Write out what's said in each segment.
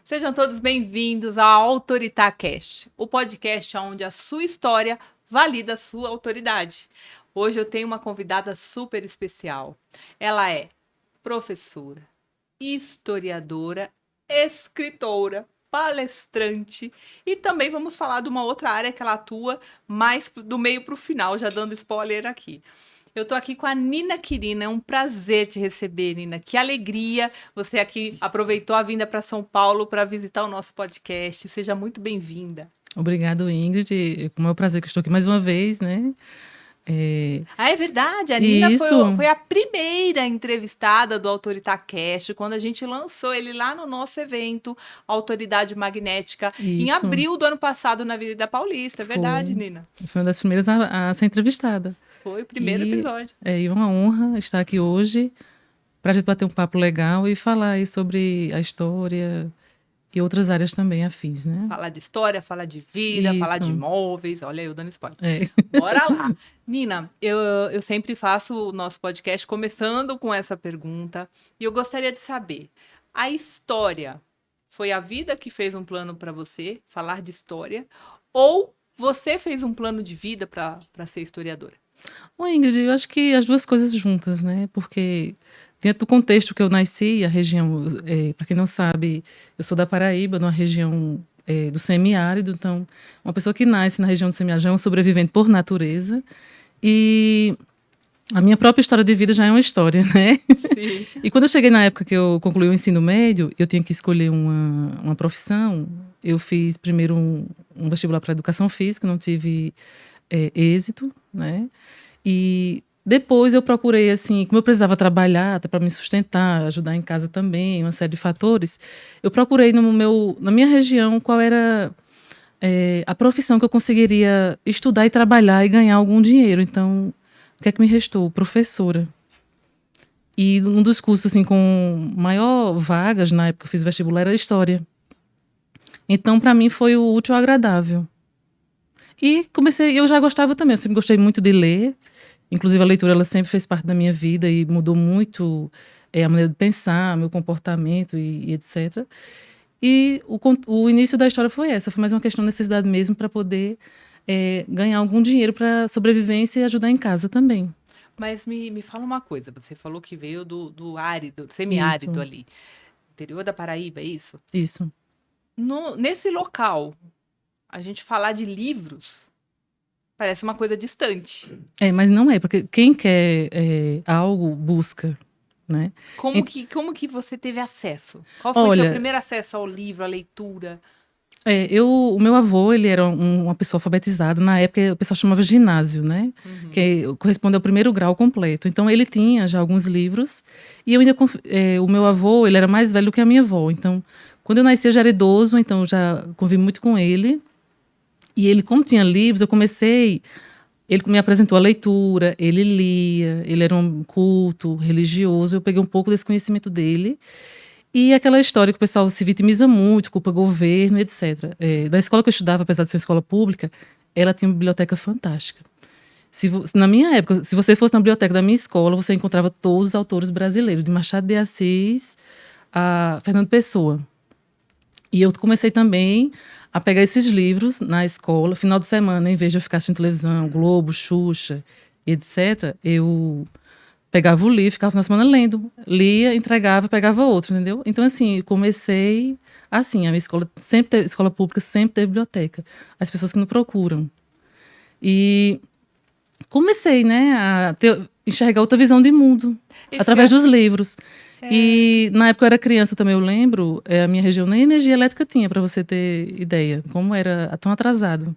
Sejam todos bem-vindos ao AutoritaCast, o podcast onde a sua história valida a sua autoridade. Hoje eu tenho uma convidada super especial. Ela é professora, historiadora, escritora, palestrante e também vamos falar de uma outra área que ela atua mais do meio para o final, já dando spoiler aqui. Eu tô aqui com a Nina Quirina, é um prazer te receber, Nina. Que alegria você aqui aproveitou a vinda para São Paulo para visitar o nosso podcast. Seja muito bem-vinda. Obrigado, Ingrid. Como é um prazer que eu estou aqui mais uma vez, né? Ah, é verdade, a Nina Isso, foi a primeira entrevistada do AutoritaCast, quando a gente lançou ele lá no nosso evento Autoridade Magnética, em isso. abril do ano passado, na Avenida Paulista. É verdade, Foi, Nina? foi uma das primeiras a ser entrevistada. Foi o primeiro E episódio. é uma honra estar aqui hoje para a gente bater um papo legal e falar aí sobre a história e outras áreas também afins, né? Falar de história, falar de vida, falar de Isso. imóveis. Olha eu dando spoiler. É. Bora lá. Nina, eu sempre faço o nosso podcast começando com essa pergunta. E eu gostaria de saber: a história foi a vida que fez um plano para você falar de história? Ou você fez um plano de vida para ser historiadora? Ô, Ingrid, eu acho que as duas coisas juntas, né? Porque dentro do contexto que eu nasci, a região, para quem não sabe, eu sou da Paraíba, numa região do semiárido, então uma pessoa que nasce na região do semiárido já é um sobrevivente por natureza, e a minha própria história de vida já é uma história, né? Sim. E quando eu cheguei na época que eu concluí o ensino médio, eu tinha que escolher uma profissão. Eu fiz primeiro um vestibular para educação física, não tive êxito, né? E depois eu procurei, assim, como eu precisava trabalhar até para me sustentar, ajudar em casa também, uma série de fatores, eu procurei na minha região qual era a profissão que eu conseguiria estudar e trabalhar e ganhar algum dinheiro. Então, o que é que me restou? Professora. E um dos cursos assim, com maior vagas, na época que eu fiz vestibular, era História. Então, para mim, foi o útil ao agradável. E comecei, eu já gostava também, eu sempre gostei muito de ler. Inclusive, a leitura ela sempre fez parte da minha vida e mudou muito a maneira de pensar, meu comportamento e etc. E o início da história foi essa, foi mais uma questão de necessidade mesmo para poder ganhar algum dinheiro para sobrevivência e ajudar em casa também. Mas me fala uma coisa: você falou que veio do árido, semiárido Isso, ali, interior da Paraíba, é isso? isso. Nesse local, a gente falar de livros parece uma coisa distante. Mas não é, porque quem quer algo busca, né? Como E- como que você teve acesso? Qual foi seu Olha, primeiro acesso ao livro, à leitura? o meu avô, ele era uma pessoa alfabetizada, na época o pessoal chamava ginásio, né? Uhum. Que corresponde ao primeiro grau completo. Então ele tinha já alguns livros, e eu ainda, o meu avô, ele era mais velho do que a minha avó, então quando eu nasci eu já era idoso, então eu já convivi muito com ele, e ele, como tinha livros, ele me apresentou a leitura, ele lia, ele era um culto religioso, eu peguei um pouco desse conhecimento dele. E aquela história que o pessoal se vitimiza muito, culpa governo, etc. Da escola que eu estudava, apesar de ser uma escola pública, ela tinha uma biblioteca fantástica. Na minha época, se você fosse na biblioteca da minha escola, você encontrava todos os autores brasileiros, de Machado de Assis a Fernando Pessoa. E eu comecei também a pegar esses livros na escola, final de semana, em vez de eu ficar assistindo televisão, Globo, Xuxa, etc., eu pegava o livro, ficava na semana lendo. Lia, entregava, pegava outro, entendeu? Então, assim, comecei assim. A minha escola sempre teve, escola pública sempre teve biblioteca. As pessoas que não procuram. E comecei, né, enxergar outra visão de mundo Isso que através dos livros. é... E na época eu era criança também, eu lembro, a minha região nem energia elétrica tinha, para você ter ideia, como era tão atrasado.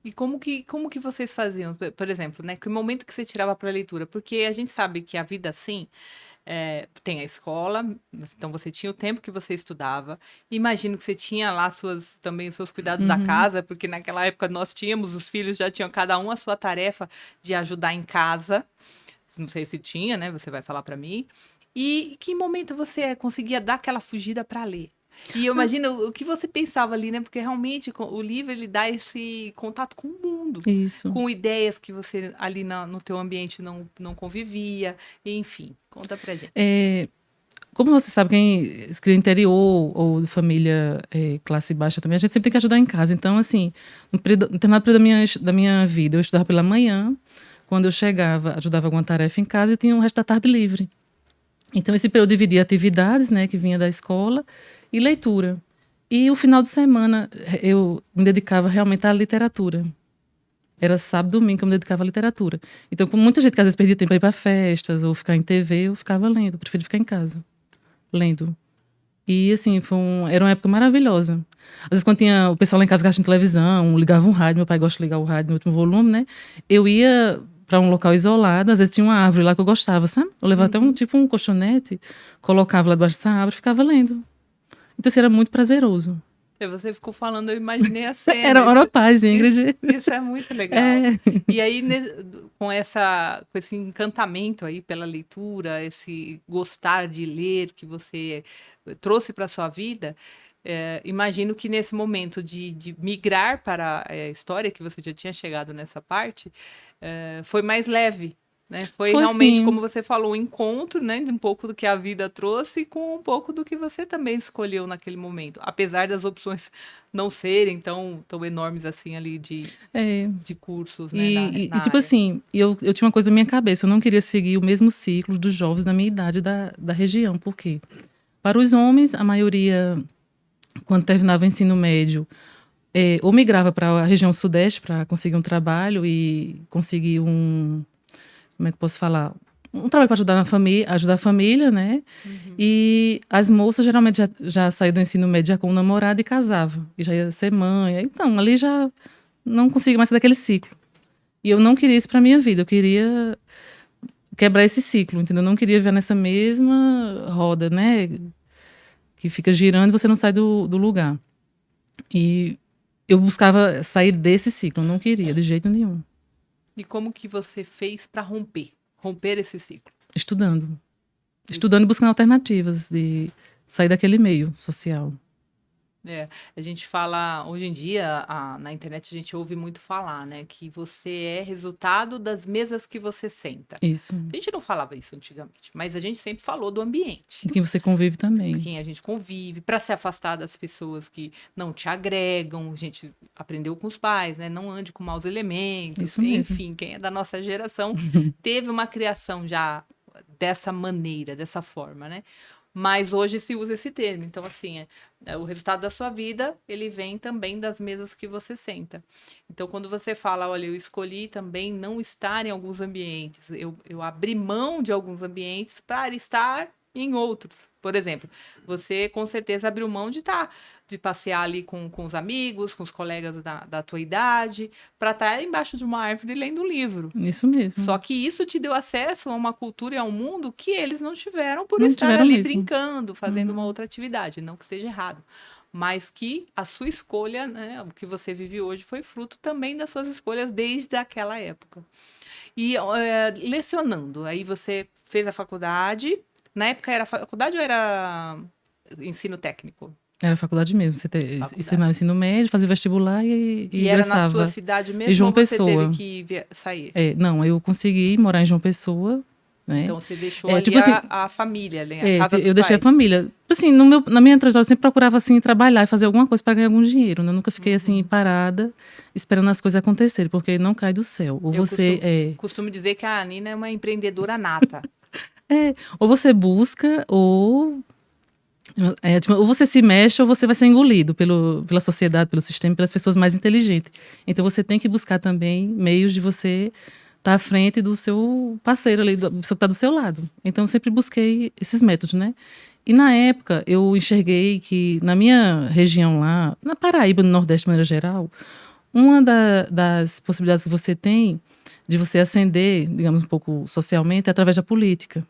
E como que vocês faziam, por exemplo, né? Que momento que você tirava para leitura? Porque a gente sabe que a vida assim tem a escola, então você tinha o tempo que você estudava. Imagino que você tinha lá também os seus cuidados da Uhum. casa, porque naquela época nós tínhamos, os filhos já tinham cada um a sua tarefa de ajudar em casa. Não sei se tinha, né? Você vai falar para mim. E que momento você conseguia dar aquela fugida para ler? E eu imagino o que você pensava ali, né? Porque realmente o livro ele dá esse contato com o mundo, Isso. com ideias que você ali no teu ambiente não convivia, enfim. Conta pra gente. como você sabe, quem se cria interior ou de família classe baixa também, a gente sempre tem que ajudar em casa. Então, assim, no determinado período da minha vida, eu estudava pela manhã, quando eu chegava, ajudava alguma tarefa em casa e tinha o resto da tarde livre. Então, esse período eu dividia atividades, né, que vinha da escola, e leitura. E o final de semana eu me dedicava realmente à literatura. Era sábado e domingo que eu me dedicava à literatura. Então, com muita gente que às vezes perdia tempo para ir para festas ou ficar em TV, eu ficava lendo. Eu preferi ficar em casa, lendo. E, assim, era uma época maravilhosa. Às vezes, quando tinha o pessoal lá em casa que assistia televisão, ligava um rádio, meu pai gosta de ligar o rádio no último volume, né? Eu ia para um local isolado, às vezes tinha uma árvore lá que eu gostava, sabe? Eu levava até um colchonete, colocava lá debaixo dessa árvore e ficava lendo. Então, assim, era muito prazeroso. E você ficou falando, eu imaginei a cena. Era paz, Ingrid. Isso é muito legal. E aí, com esse encantamento aí pela leitura, esse gostar de ler que você trouxe para sua vida, imagino que nesse momento de migrar para a história, que você já tinha chegado nessa parte, foi mais leve. Né? Foi realmente, sim. como você falou, um encontro, né, de um pouco do que a vida trouxe com um pouco do que você também escolheu naquele momento. Apesar das opções não serem tão enormes assim ali de cursos, né, na tipo área. Assim, eu tinha uma coisa na minha cabeça, eu não queria seguir o mesmo ciclo dos jovens da minha idade da região. Por quê? Para os homens, a maioria, quando terminava o ensino médio, ou migrava para a região sudeste para conseguir um trabalho e conseguir como é que eu posso falar? Um trabalho para ajudar a família, né? Uhum. E as moças geralmente já saíam do ensino médio já com um namorado e casava. E já ia ser mãe. Então, ali já não conseguia mais sair daquele ciclo. E eu não queria isso para minha vida. Eu queria quebrar esse ciclo, entendeu? Eu não queria viver nessa mesma roda, né? Que fica girando e você não sai do lugar. E eu buscava sair desse ciclo. Eu não queria, de jeito nenhum. E como que você fez para romper esse ciclo? Estudando e buscando alternativas de sair daquele meio social. A gente fala, hoje em dia, na internet a gente ouve muito falar, né, que você é resultado das mesas que você senta. Isso. A gente não falava isso antigamente, mas a gente sempre falou do ambiente. Com quem você convive também. Com quem a gente convive, para se afastar das pessoas que não te agregam. A gente aprendeu com os pais, né, não ande com maus elementos. Isso mesmo. Enfim, quem é da nossa geração teve uma criação já dessa maneira, dessa forma, né? Mas hoje se usa esse termo. Então, assim, o resultado da sua vida, ele vem também das mesas que você senta. Então, quando você fala, olha, eu escolhi também não estar em alguns ambientes, eu abri mão de alguns ambientes para estar em outros. Por exemplo, você com certeza abriu mão de passear ali com os amigos, com os colegas da tua idade, para estar embaixo de uma árvore lendo um livro. Isso mesmo. Só que isso te deu acesso a uma cultura e a um mundo que eles não tiveram por estar ali mesmo. Brincando, fazendo uma outra atividade. Não que seja errado, mas que a sua escolha, né, o que você vive hoje, foi fruto também das suas escolhas desde aquela época. E lecionando, aí você fez a faculdade. Na época era faculdade ou era ensino técnico? Era faculdade mesmo. Você ensinava ensino médio, fazia vestibular e era na sua cidade mesmo, João ou você Pessoa. teve que sair? Não, eu consegui morar em João Pessoa. Né? Então você deixou ali tipo a família, né? A casa dos eu deixei pais. A família. Assim, na minha trajetória eu sempre procurava assim, trabalhar e fazer alguma coisa para ganhar algum dinheiro. Né? Eu nunca fiquei assim, parada, esperando as coisas acontecerem, porque não cai do céu. Ou costumo dizer que a Nina é uma empreendedora nata. Ou você busca, ou você se mexe ou você vai ser engolido pela sociedade, pelo sistema, pelas pessoas mais inteligentes. Então você tem que buscar também meios de você estar à frente do seu parceiro ali, do pessoa que está do seu lado. Então eu sempre busquei esses métodos, né? E na época eu enxerguei que na minha região lá, na Paraíba, no Nordeste de maneira geral, uma das possibilidades que você tem de você ascender, digamos, um pouco socialmente, é através da política.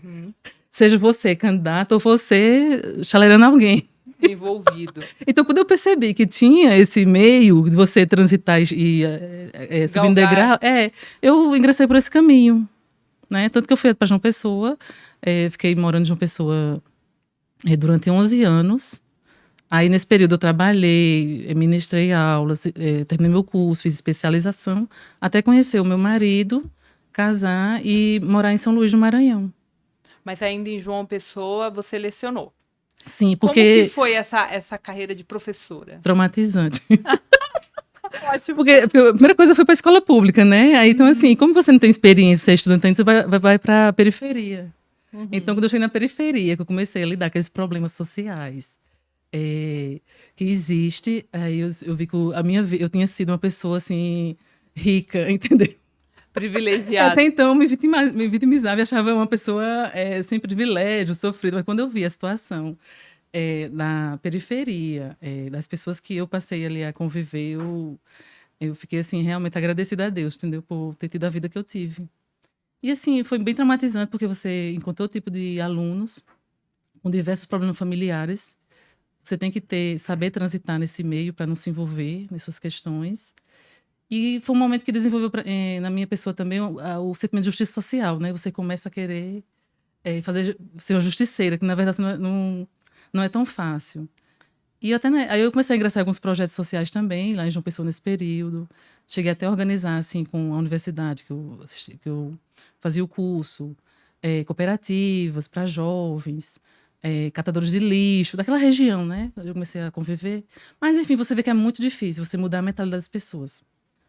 Uhum. Seja você candidato ou você chalerando alguém. Envolvido. Então, quando eu percebi que tinha esse meio de você transitar e subindo degrau, eu ingressei por esse caminho. Né? Tanto que eu fui para João Pessoa, fiquei morando em João Pessoa durante 11 anos. Aí, nesse período, eu trabalhei, ministrei aulas, terminei meu curso, fiz especialização, até conhecer o meu marido, casar e morar em São Luís do Maranhão. Mas ainda em João Pessoa, você lecionou. Sim, Como que porque foi essa carreira de professora? traumatizante. Ótimo. Porque a primeira coisa foi para a escola pública, né? Aí, então, assim, como você não tem experiência, você é estudante, então você vai para a periferia. Então, quando eu cheguei na periferia, que eu comecei a lidar com esses problemas sociais que existe, aí eu vi que eu tinha sido uma pessoa, assim, rica, entendeu? Até Privilegiada. então, me vitimizava e achava uma pessoa sem privilégio, sofrida. Mas quando eu vi a situação na periferia, das pessoas que eu passei ali a conviver, eu fiquei, assim, realmente agradecida a Deus, entendeu? Por ter tido a vida que eu tive. E, assim, foi bem traumatizante, porque você encontrou tipo de alunos com diversos problemas familiares. Você tem que saber transitar nesse meio para não se envolver nessas questões. E foi um momento que desenvolveu na minha pessoa também o sentimento de justiça social, né? Você começa a querer ser uma justiceira, que na verdade não é tão fácil. E até, né, aí eu comecei a ingressar em alguns projetos sociais também, lá em João Pessoa nesse período. Cheguei até a organizar, assim, com a universidade que eu fazia o curso, cooperativas para jovens, catadores de lixo, daquela região, né? Eu comecei a conviver. Mas, enfim, você vê que é muito difícil você mudar a mentalidade das pessoas.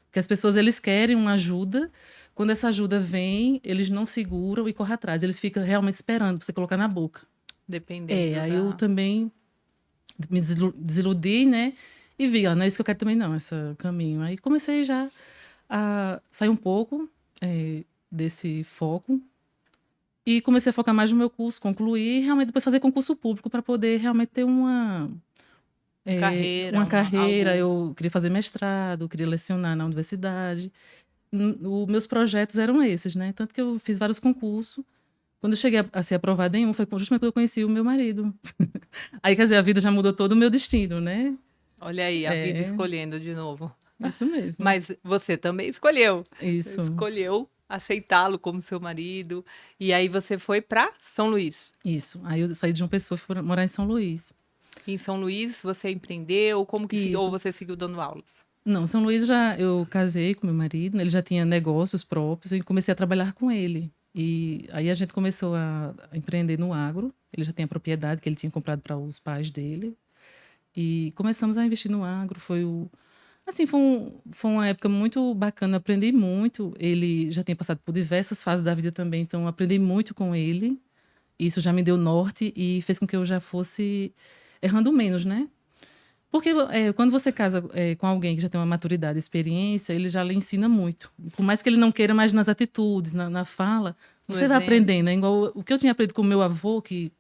Porque as pessoas, eles querem uma ajuda, quando essa ajuda vem, eles não seguram e correm atrás. Eles ficam realmente esperando pra você colocar na boca. Dependendo Aí eu da. também me desiludi, né? E vi, ó, não é isso que eu quero também não, esse caminho. Aí comecei já a sair um pouco desse foco e comecei a focar mais no meu curso, concluir e realmente depois fazer concurso público para poder realmente ter Carreira, uma carreira. algo. Eu queria fazer mestrado, queria lecionar na universidade. Os meus projetos eram esses, né? Tanto que eu fiz vários concursos. Quando eu cheguei a ser aprovada em um, foi justamente quando eu conheci o meu marido. Aí, quer dizer, a vida já mudou todo o meu destino, né? Olha aí, a vida É, escolhendo de novo. isso mesmo. Mas você também escolheu. Isso, Escolheu aceitá-lo como seu marido. E aí você foi para São Luís. isso. Aí eu saí de João Pessoa e fui morar em São Luís. Em São Luís você empreendeu, como que ou Isso. você seguiu dando aulas? Não, São Luís eu casei com meu marido, né, ele já tinha negócios próprios e comecei a trabalhar com ele. E aí a gente começou a empreender no agro. Ele já tinha propriedade que ele tinha comprado para os pais dele. E começamos a investir no agro. Assim, foi uma época muito bacana, aprendi muito. Ele já tinha passado por diversas fases da vida também, então aprendi muito com ele. Isso já me deu norte e fez com que eu já fosse errando menos, né? Porque quando você casa com alguém que já tem uma maturidade, experiência, ele já lhe ensina muito. Por mais que ele não queira, mas nas atitudes, na fala, No você vai exemplo? aprendendo. É igual o que eu tinha aprendido com o meu avô, que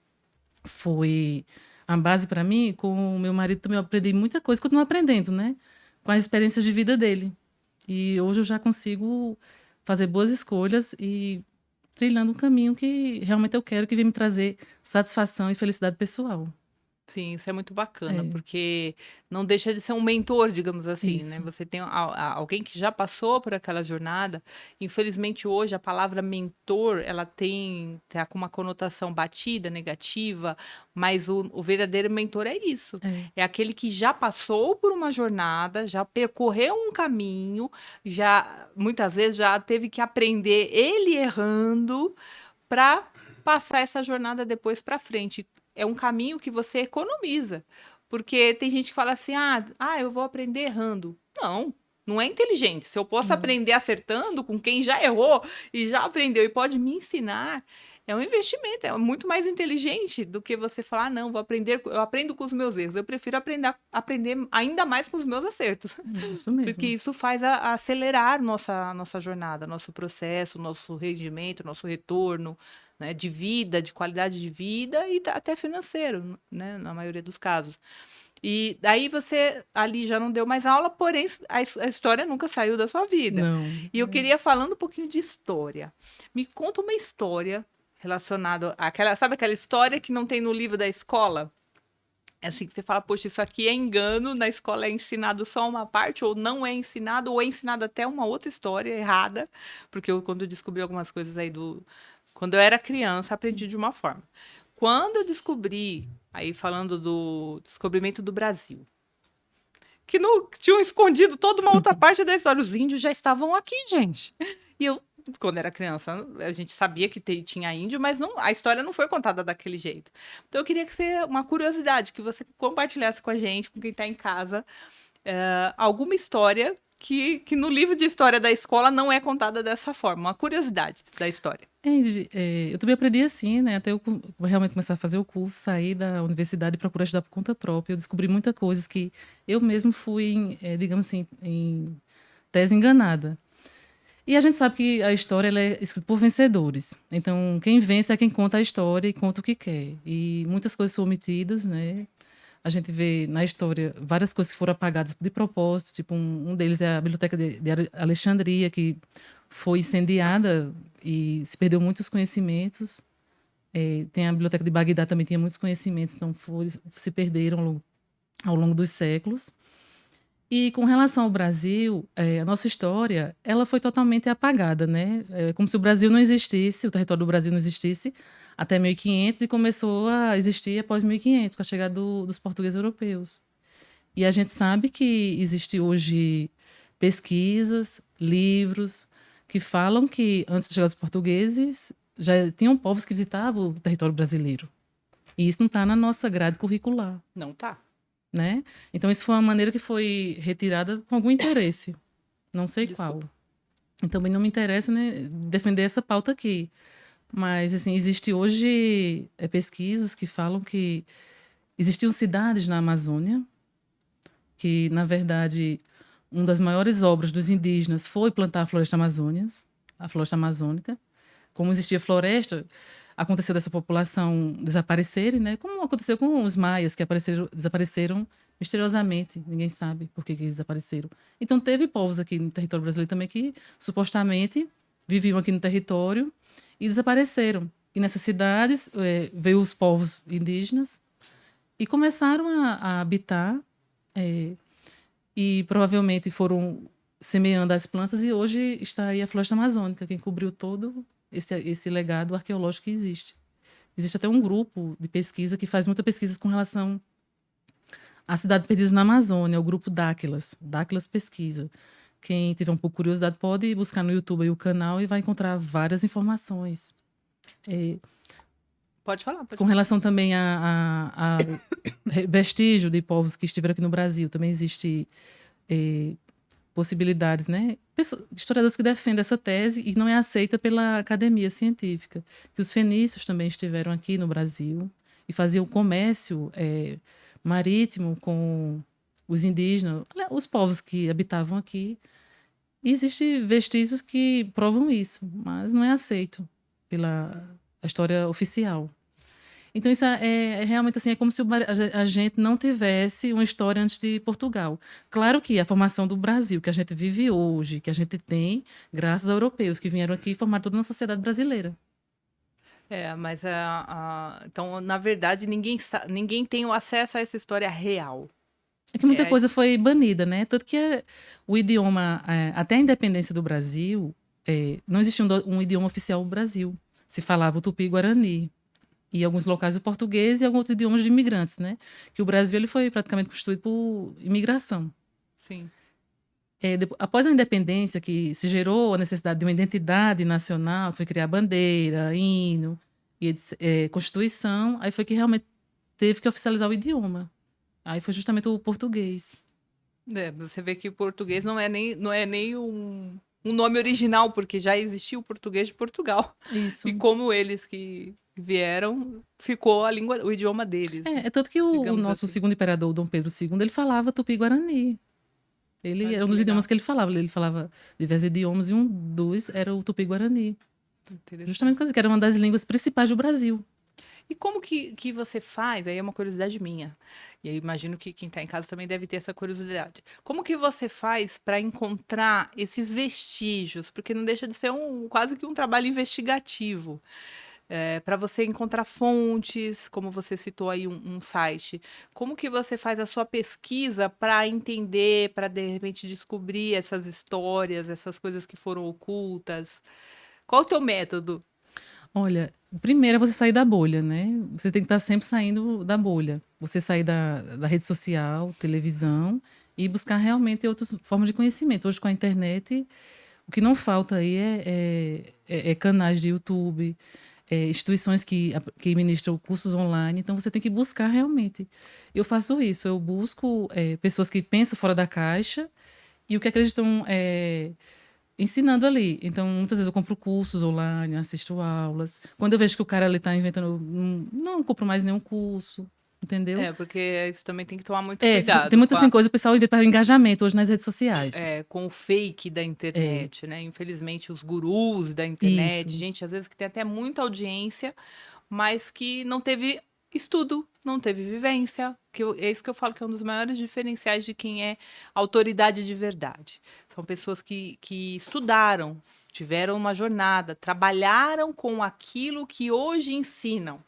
foi a base para mim, com o meu marido também eu aprendi muita coisa, continuo aprendendo, né? Com as experiências de vida dele. E hoje eu já consigo fazer boas escolhas e trilhando um caminho que realmente eu quero, que vem me trazer satisfação e felicidade pessoal. Sim, isso é muito bacana, É, porque não deixa de ser um mentor, digamos assim, né? isso. Você tem alguém que já passou por aquela jornada. Infelizmente, hoje, a palavra mentor, ela tá com uma conotação batida, negativa, mas o verdadeiro mentor é isso. É, É aquele que já passou por uma jornada, já percorreu um caminho, já, muitas vezes, já teve que aprender ele errando para passar essa jornada depois para frente. É um caminho que você economiza. Porque tem gente que fala assim: eu vou aprender errando. Não, não é inteligente. Se eu posso não. aprender acertando com quem já errou e já aprendeu e pode me ensinar, é um investimento, é muito mais inteligente do que você falar, não, vou aprender, eu aprendo com os meus erros. Eu prefiro aprender ainda mais com os meus acertos. Isso Porque mesmo. isso faz acelerar nossa jornada, nosso processo, nosso rendimento, nosso retorno, né, de vida, de qualidade de vida e até financeiro, né, na maioria dos casos. E daí você ali já não deu mais aula, porém a história nunca saiu da sua vida. Não. E eu queria falando um pouquinho de história. Me conta uma história relacionada àquela, sabe aquela história que não tem no livro da escola? É assim que você fala, poxa, isso aqui é engano, na escola é ensinado só uma parte, ou não é ensinado, ou é ensinado até uma outra história errada, porque quando eu descobri algumas coisas aí Quando eu era criança, aprendi de uma forma. Quando eu descobri, aí falando do descobrimento do Brasil, que tinham escondido toda uma outra parte da história, os índios já estavam aqui, gente. E eu quando era criança, a gente sabia que tinha índio, mas não, a história não foi contada daquele jeito. Então eu queria que você, uma curiosidade, que você compartilhasse com a gente, com quem está em casa, alguma história que no livro de história da escola não é contada dessa forma, uma curiosidade da história. Eu também aprendi assim, né? Até eu realmente começar a fazer o curso, sair da universidade e procurar estudar por conta própria. Eu descobri muitas coisas que eu mesmo fui, digamos assim, em tese enganada. E a gente sabe que a história ela é escrita por vencedores. Então, quem vence é quem conta a história e conta o que quer. E muitas coisas são omitidas, né? A gente vê na história várias coisas que foram apagadas de propósito. Tipo, um deles é a Biblioteca de Alexandria, que foi incendiada e se perdeu muitos conhecimentos. Tem a Biblioteca de Bagdá, também tinha muitos conhecimentos, então se perderam ao longo dos séculos. E com relação ao Brasil, a nossa história, ela foi totalmente apagada, né? É como se o Brasil não existisse, o território do Brasil não existisse até 1500 e começou a existir após 1500, com a chegada dos portugueses europeus. E a gente sabe que existe hoje pesquisas, livros que falam que antes de chegar os portugueses já tinham povos que visitavam o território brasileiro. E isso não está na nossa grade curricular, Não tá. né? Então isso foi uma maneira que foi retirada com algum interesse, não sei Desculpa. qual. E também não me interessa, né, defender essa pauta aqui. Mas assim, existe hoje pesquisas que falam que existiam cidades na Amazônia que, na verdade, uma das maiores obras dos indígenas foi plantar a floresta amazônica. Como existia floresta, aconteceu dessa população desaparecerem, né? Como aconteceu com os maias, que desapareceram misteriosamente. Ninguém sabe por que desapareceram. Então, teve povos aqui no território brasileiro também que, supostamente, viviam aqui no território e desapareceram. E nessas cidades, veio os povos indígenas e começaram a habitar e provavelmente foram semeando as plantas e hoje está aí a floresta amazônica, que encobriu todo esse legado arqueológico que existe. Existe até um grupo de pesquisa que faz muita pesquisa com relação à cidade perdida na Amazônia, o grupo Dáquilas. Dáquilas Pesquisa. Quem tiver um pouco de curiosidade pode buscar no YouTube aí o canal e vai encontrar várias informações. Pode falar, pode Com falar. relação também a vestígio de povos que estiveram aqui no Brasil, também existe possibilidades, né? Historiadores que defendem essa tese e não é aceita pela academia científica. Que os fenícios também estiveram aqui no Brasil e faziam comércio marítimo com os indígenas, os povos que habitavam aqui. E existem vestígios que provam isso, mas não é aceito pela história oficial. Então, isso é realmente assim, é como se a gente não tivesse uma história antes de Portugal. Claro que a formação do Brasil, que a gente vive hoje, que a gente tem, graças aos europeus que vieram aqui e formaram toda a sociedade brasileira. Mas então, na verdade, ninguém tem o acesso a essa história real. É que muita coisa foi banida, né? Tanto que o idioma, até a independência do Brasil, não existia um idioma oficial do Brasil. Se falava o tupi-guarani. E em alguns locais o português e alguns outros idiomas de imigrantes, né? Que o Brasil ele foi praticamente constituído por imigração. Sim. Após a independência, que se gerou a necessidade de uma identidade nacional, que foi criar bandeira, hino e Constituição, aí foi que realmente teve que oficializar o idioma. Aí foi justamente o português. Você vê que o português não é nem um nome original, porque já existia o português de Portugal. Isso. E como eles que vieram, ficou o idioma deles. Tanto que o nosso assim. segundo imperador, Dom Pedro II, ele falava tupi-guarani. Era um dos idiomas que ele falava. Ele falava diversos idiomas e um dos era o tupi-guarani. Justamente porque era uma das línguas principais do Brasil. E como que você faz? Aí é uma curiosidade minha. E aí imagino que quem está em casa também deve ter essa curiosidade. Como que você faz para encontrar esses vestígios? Porque não deixa de ser quase que um trabalho investigativo. Para você encontrar fontes, como você citou aí um site. Como que você faz a sua pesquisa para entender, para de repente descobrir essas histórias, essas coisas que foram ocultas? Qual o teu método? Olha, primeiro é você sair da bolha, né? Você tem que estar sempre saindo da bolha. Você sair da rede social, televisão e buscar realmente outras formas de conhecimento. Hoje, com a internet, O que não falta aí é canais de YouTube, instituições que ministram cursos online. Então, você tem que buscar realmente. Eu faço isso, eu busco pessoas que pensam fora da caixa e o que é que eles estão ensinando ali. Então, muitas vezes eu compro cursos online, assisto aulas. Quando eu vejo que o cara ali está inventando, eu não compro mais nenhum curso, entendeu? Porque isso também tem que tomar muito Tem cuidado muitas assim, coisas, o pessoal inventa para engajamento hoje nas redes sociais. com o fake da É, internet, né? Infelizmente, os gurus da internet, isso. gente, às vezes que tem até muita audiência, mas que não teve estudo, não teve vivência, é isso que eu falo que é um dos maiores diferenciais de quem é autoridade de verdade. São pessoas que estudaram, tiveram uma jornada, trabalharam com aquilo que hoje ensinam.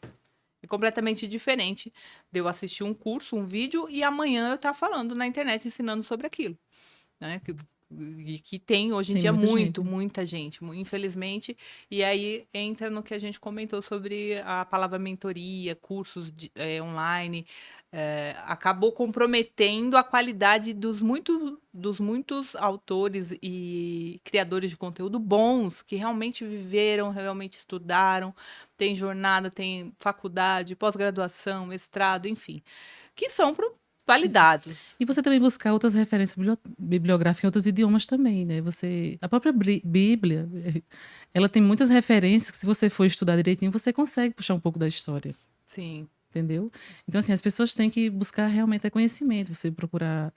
É completamente diferente de eu assistir um curso, um vídeo, e amanhã eu estar falando na internet ensinando sobre aquilo, né? E que tem hoje em Tem dia muita gente. muita gente, infelizmente. E aí entra no que a gente comentou sobre a palavra mentoria, cursos online, acabou comprometendo a qualidade dos muitos autores e criadores de conteúdo bons que realmente viveram, realmente estudaram, tem jornada, tem faculdade, pós-graduação, mestrado, enfim, que são Isso. validados. E você também buscar outras referências bibliográficas em outros idiomas também, né? A própria Bíblia, ela tem muitas referências que se você for estudar direitinho, você consegue puxar um pouco da história, Sim, entendeu? Então, assim, as pessoas têm que buscar realmente conhecimento, você procurar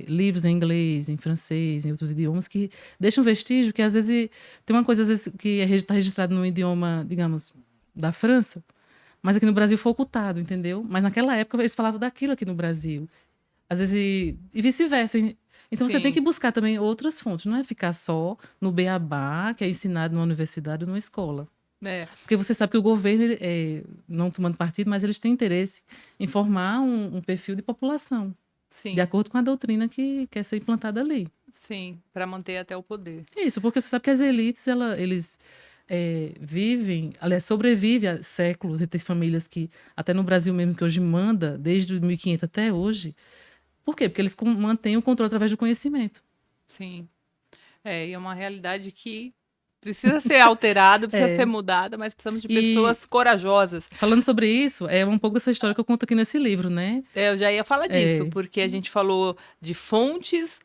livros em inglês, em francês, em outros idiomas que deixam vestígio que às vezes tem uma coisa às vezes, que está registrado no idioma, digamos, da França, mas aqui no Brasil foi ocultado, entendeu? Mas naquela época eles falavam daquilo aqui no Brasil. Às vezes, e vice-versa. Então você tem sim. que buscar também outras fontes, não é ficar só no beabá, que é ensinado numa universidade ou numa escola. É, Porque você sabe que o governo, não tomando partido, mas eles têm interesse em formar um perfil de população, de sim, acordo com a doutrina que quer ser implantada ali. sim, para manter até o poder. Isso, porque você sabe que as elites, eles vivem, aliás, sobrevivem há séculos, e tem famílias que, até no Brasil mesmo, que hoje manda, desde 1500 até hoje. Por quê? Porque eles mantêm o controle através do conhecimento. Sim. E é uma realidade que precisa ser alterada, precisa ser É. mudada, mas precisamos de E pessoas corajosas. falando sobre isso, é um pouco dessa história que eu conto aqui nesse livro, né? Eu já ia falar disso, É, porque a gente falou de fontes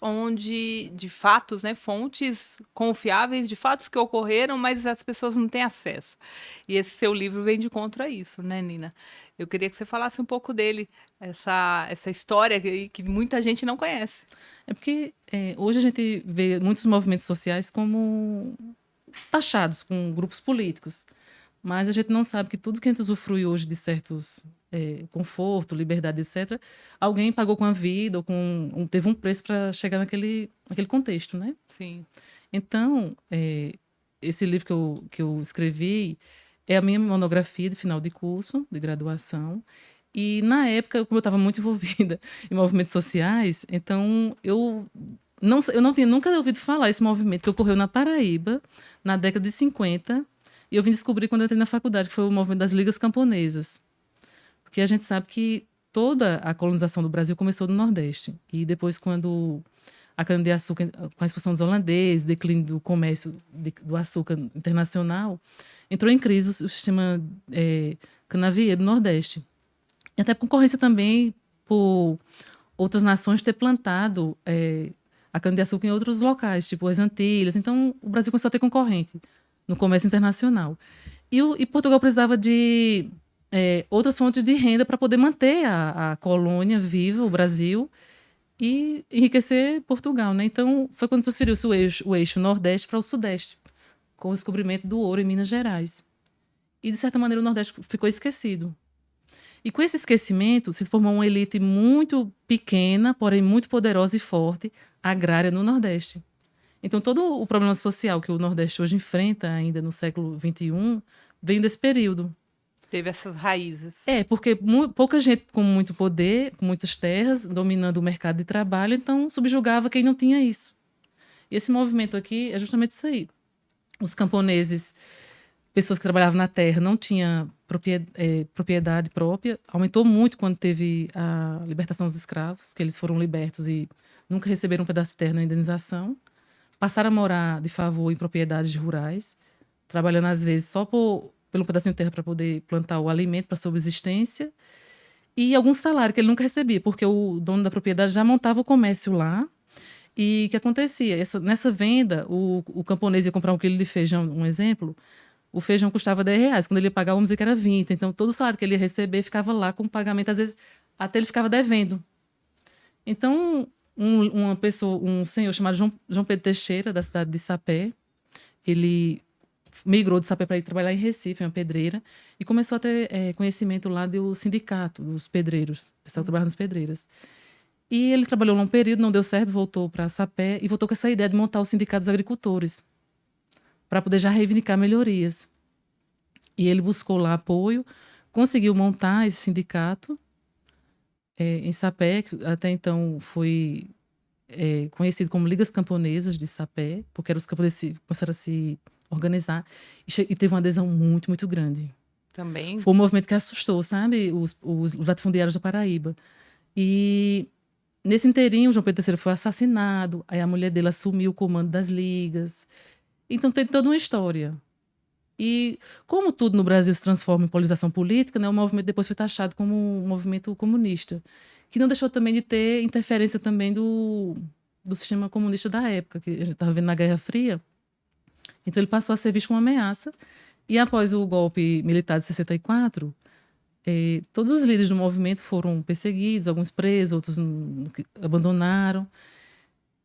de fatos, né? Fontes confiáveis de fatos que ocorreram, mas as pessoas não têm acesso. E esse seu livro vem de contra a isso, né, Nina? Eu queria que você falasse um pouco dele, essa história que muita gente não conhece. é porque hoje a gente vê muitos movimentos sociais como taxados com grupos políticos, mas a gente não sabe que tudo que a gente usufrui hoje de certos conforto, liberdade, etc., alguém pagou com a vida ou teve um preço para chegar naquele contexto, né? Sim, Então, esse livro que eu escrevi é a minha monografia de final de curso, de graduação. E, na época, como eu estava muito envolvida em movimentos sociais, então eu não tinha nunca ouvido falar esse movimento que ocorreu na Paraíba, na década de 50, e eu vim descobrir quando eu entrei na faculdade, que foi o movimento das Ligas Camponesas. Porque a gente sabe que toda a colonização do Brasil começou no Nordeste. E depois, quando a cana-de-açúcar, com a expulsão dos holandeses, declínio do comércio do açúcar internacional, entrou em crise o sistema canavieiro do Nordeste. E até concorrência também por outras nações ter plantado a cana-de-açúcar em outros locais, tipo as Antilhas. Então, o Brasil começou a ter concorrente no comércio internacional. E Portugal precisava de outras fontes de renda para poder manter a colônia viva, o Brasil, e enriquecer Portugal, né? Então, foi quando transferiu-se o eixo Nordeste para o Sudeste, com o descobrimento do ouro em Minas Gerais. E, de certa maneira, o Nordeste ficou esquecido. E com esse esquecimento, se formou uma elite muito pequena, porém muito poderosa e forte, agrária no Nordeste. Então, todo o problema social que o Nordeste hoje enfrenta, ainda no século XXI, vem desse período. teve essas raízes. Porque pouca gente com muito poder, com muitas terras, dominando o mercado de trabalho, então subjugava quem não tinha isso. E esse movimento aqui é justamente isso aí. Os camponeses, pessoas que trabalhavam na terra, não tinham propriedade própria. Aumentou muito quando teve a libertação dos escravos, que eles foram libertos e nunca receberam um pedaço de terra na indenização. passaram a morar de favor em propriedades rurais, trabalhando às vezes só pelo pedacinho de terra para poder plantar o alimento para subsistência e algum salário que ele nunca recebia, porque o dono da propriedade já montava o comércio lá. E o que acontecia? Nessa venda, o camponês ia comprar um quilo de feijão, um exemplo, o feijão custava R$ 10. Quando ele ia pagar, vamos dizer que era 20. Então, todo o salário que ele ia receber ficava lá com o pagamento, às vezes, até ele ficava devendo. Então, uma pessoa, um senhor chamado João Pedro Teixeira, da cidade de Sapé, ele migrou de Sapé para ir trabalhar em Recife, em uma pedreira, e começou a ter conhecimento lá do sindicato dos pedreiros, o pessoal que trabalhava nas pedreiras. E ele trabalhou lá um período, não deu certo, voltou para Sapé e voltou com essa ideia de montar o sindicato dos agricultores, para poder já reivindicar melhorias. E ele buscou lá apoio, conseguiu montar esse sindicato em Sapé, que até então foi conhecido como Ligas Camponesas de Sapé, porque eram os camponeses que começaram a se organizar, e teve uma adesão muito, muito grande. Também. Foi um movimento que assustou, sabe, os latifundiários da Paraíba. E nesse inteirinho, o João Pedro III foi assassinado, aí a mulher dele assumiu o comando das ligas. Então tem toda uma história. E como tudo no Brasil se transforma em polarização política, né, o movimento depois foi taxado como um movimento comunista, que não deixou também de ter interferência também do sistema comunista da época, que a gente estava vendo na Guerra Fria. Então ele passou a ser visto como uma ameaça. E após o golpe militar de 64, todos os líderes do movimento foram perseguidos, alguns presos, outros abandonaram.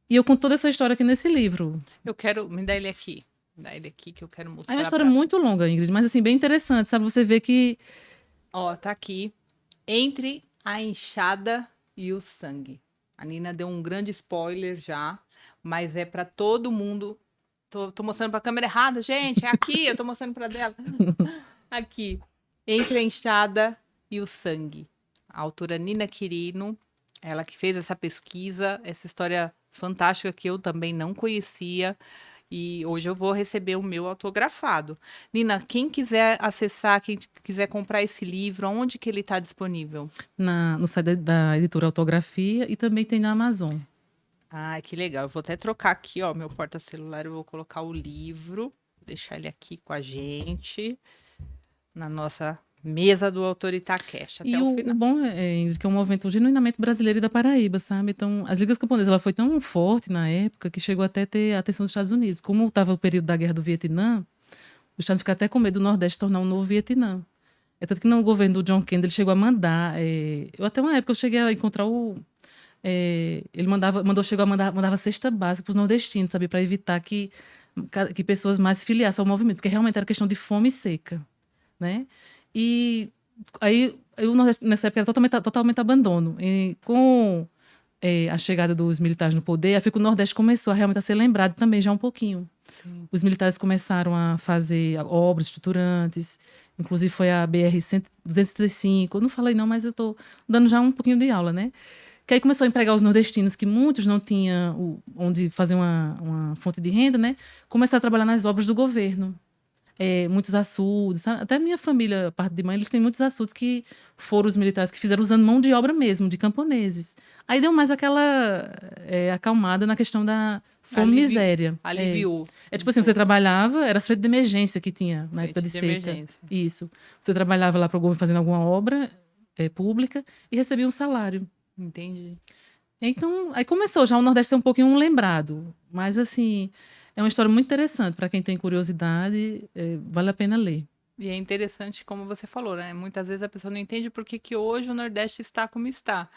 E eu conto toda essa história aqui nesse livro. Eu quero... Me dá ele aqui. Me dá ele aqui que eu quero mostrar. É uma história muito longa, Ingrid, mas assim, bem interessante, sabe? Você vê que... Ó, tá aqui. Entre a enxada e o sangue. A Nina deu um grande spoiler já, mas é para todo mundo. Tô mostrando para a câmera errada, gente. É aqui, eu tô mostrando para dela. Aqui. Entre a enxada e o sangue. A autora Nina Quirino, ela que fez essa pesquisa, essa história fantástica que eu também não conhecia. E hoje eu vou receber o meu autografado. Nina, quem quiser acessar, quem quiser comprar esse livro, onde que ele está disponível? No site da editora Autografia e também tem na Amazon. Ah, que legal. Eu vou até trocar aqui, ó, meu porta-celular. Eu vou colocar o livro, deixar ele aqui com a gente, na nossa mesa do Autoritacast, até E o o final. bom é que é um movimento genuinamente brasileiro e da Paraíba, sabe? Então, as ligas camponesas, ela foi tão forte na época que chegou até a ter a atenção dos Estados Unidos. Como estava o período da Guerra do Vietnã, os Estados ficaram até com medo do Nordeste tornar um novo Vietnã. É tanto que no governo do John Kennedy ele chegou a mandar. Eu até uma época eu cheguei a encontrar ele mandava cesta básica para os nordestinos, sabe? Para evitar que pessoas mais se filiassem ao movimento, porque realmente era questão de fome e seca, né? E aí o Nordeste, nessa época, era totalmente abandono. E com a chegada dos militares no poder, aí que o Nordeste começou realmente a ser lembrado também já um pouquinho. Sim. Os militares começaram a fazer obras estruturantes, inclusive foi a BR-235. Eu não falei não, mas eu estou dando já um pouquinho de aula, né? Que aí começou a empregar os nordestinos, que muitos não tinham onde fazer uma fonte de renda, né? Começaram a trabalhar nas obras do governo. Muitos açudes, sabe? Até minha família, parte de mãe, eles têm muitos açudes que foram os militares que fizeram usando mão de obra mesmo, de camponeses. Aí deu mais aquela acalmada na questão da fome e miséria. Aliviou. Tipo assim, você trabalhava, era as frente de emergência que tinha na época de seca. Emergência. Isso. Você trabalhava lá para o governo fazendo alguma obra pública e recebia um salário. Entendi. Então, aí começou já o Nordeste ser um pouquinho um lembrado. Mas, assim, é uma história muito interessante. Para quem tem curiosidade, vale a pena ler. E é interessante, como você falou, né? Muitas vezes a pessoa não entende por que hoje o Nordeste está como está.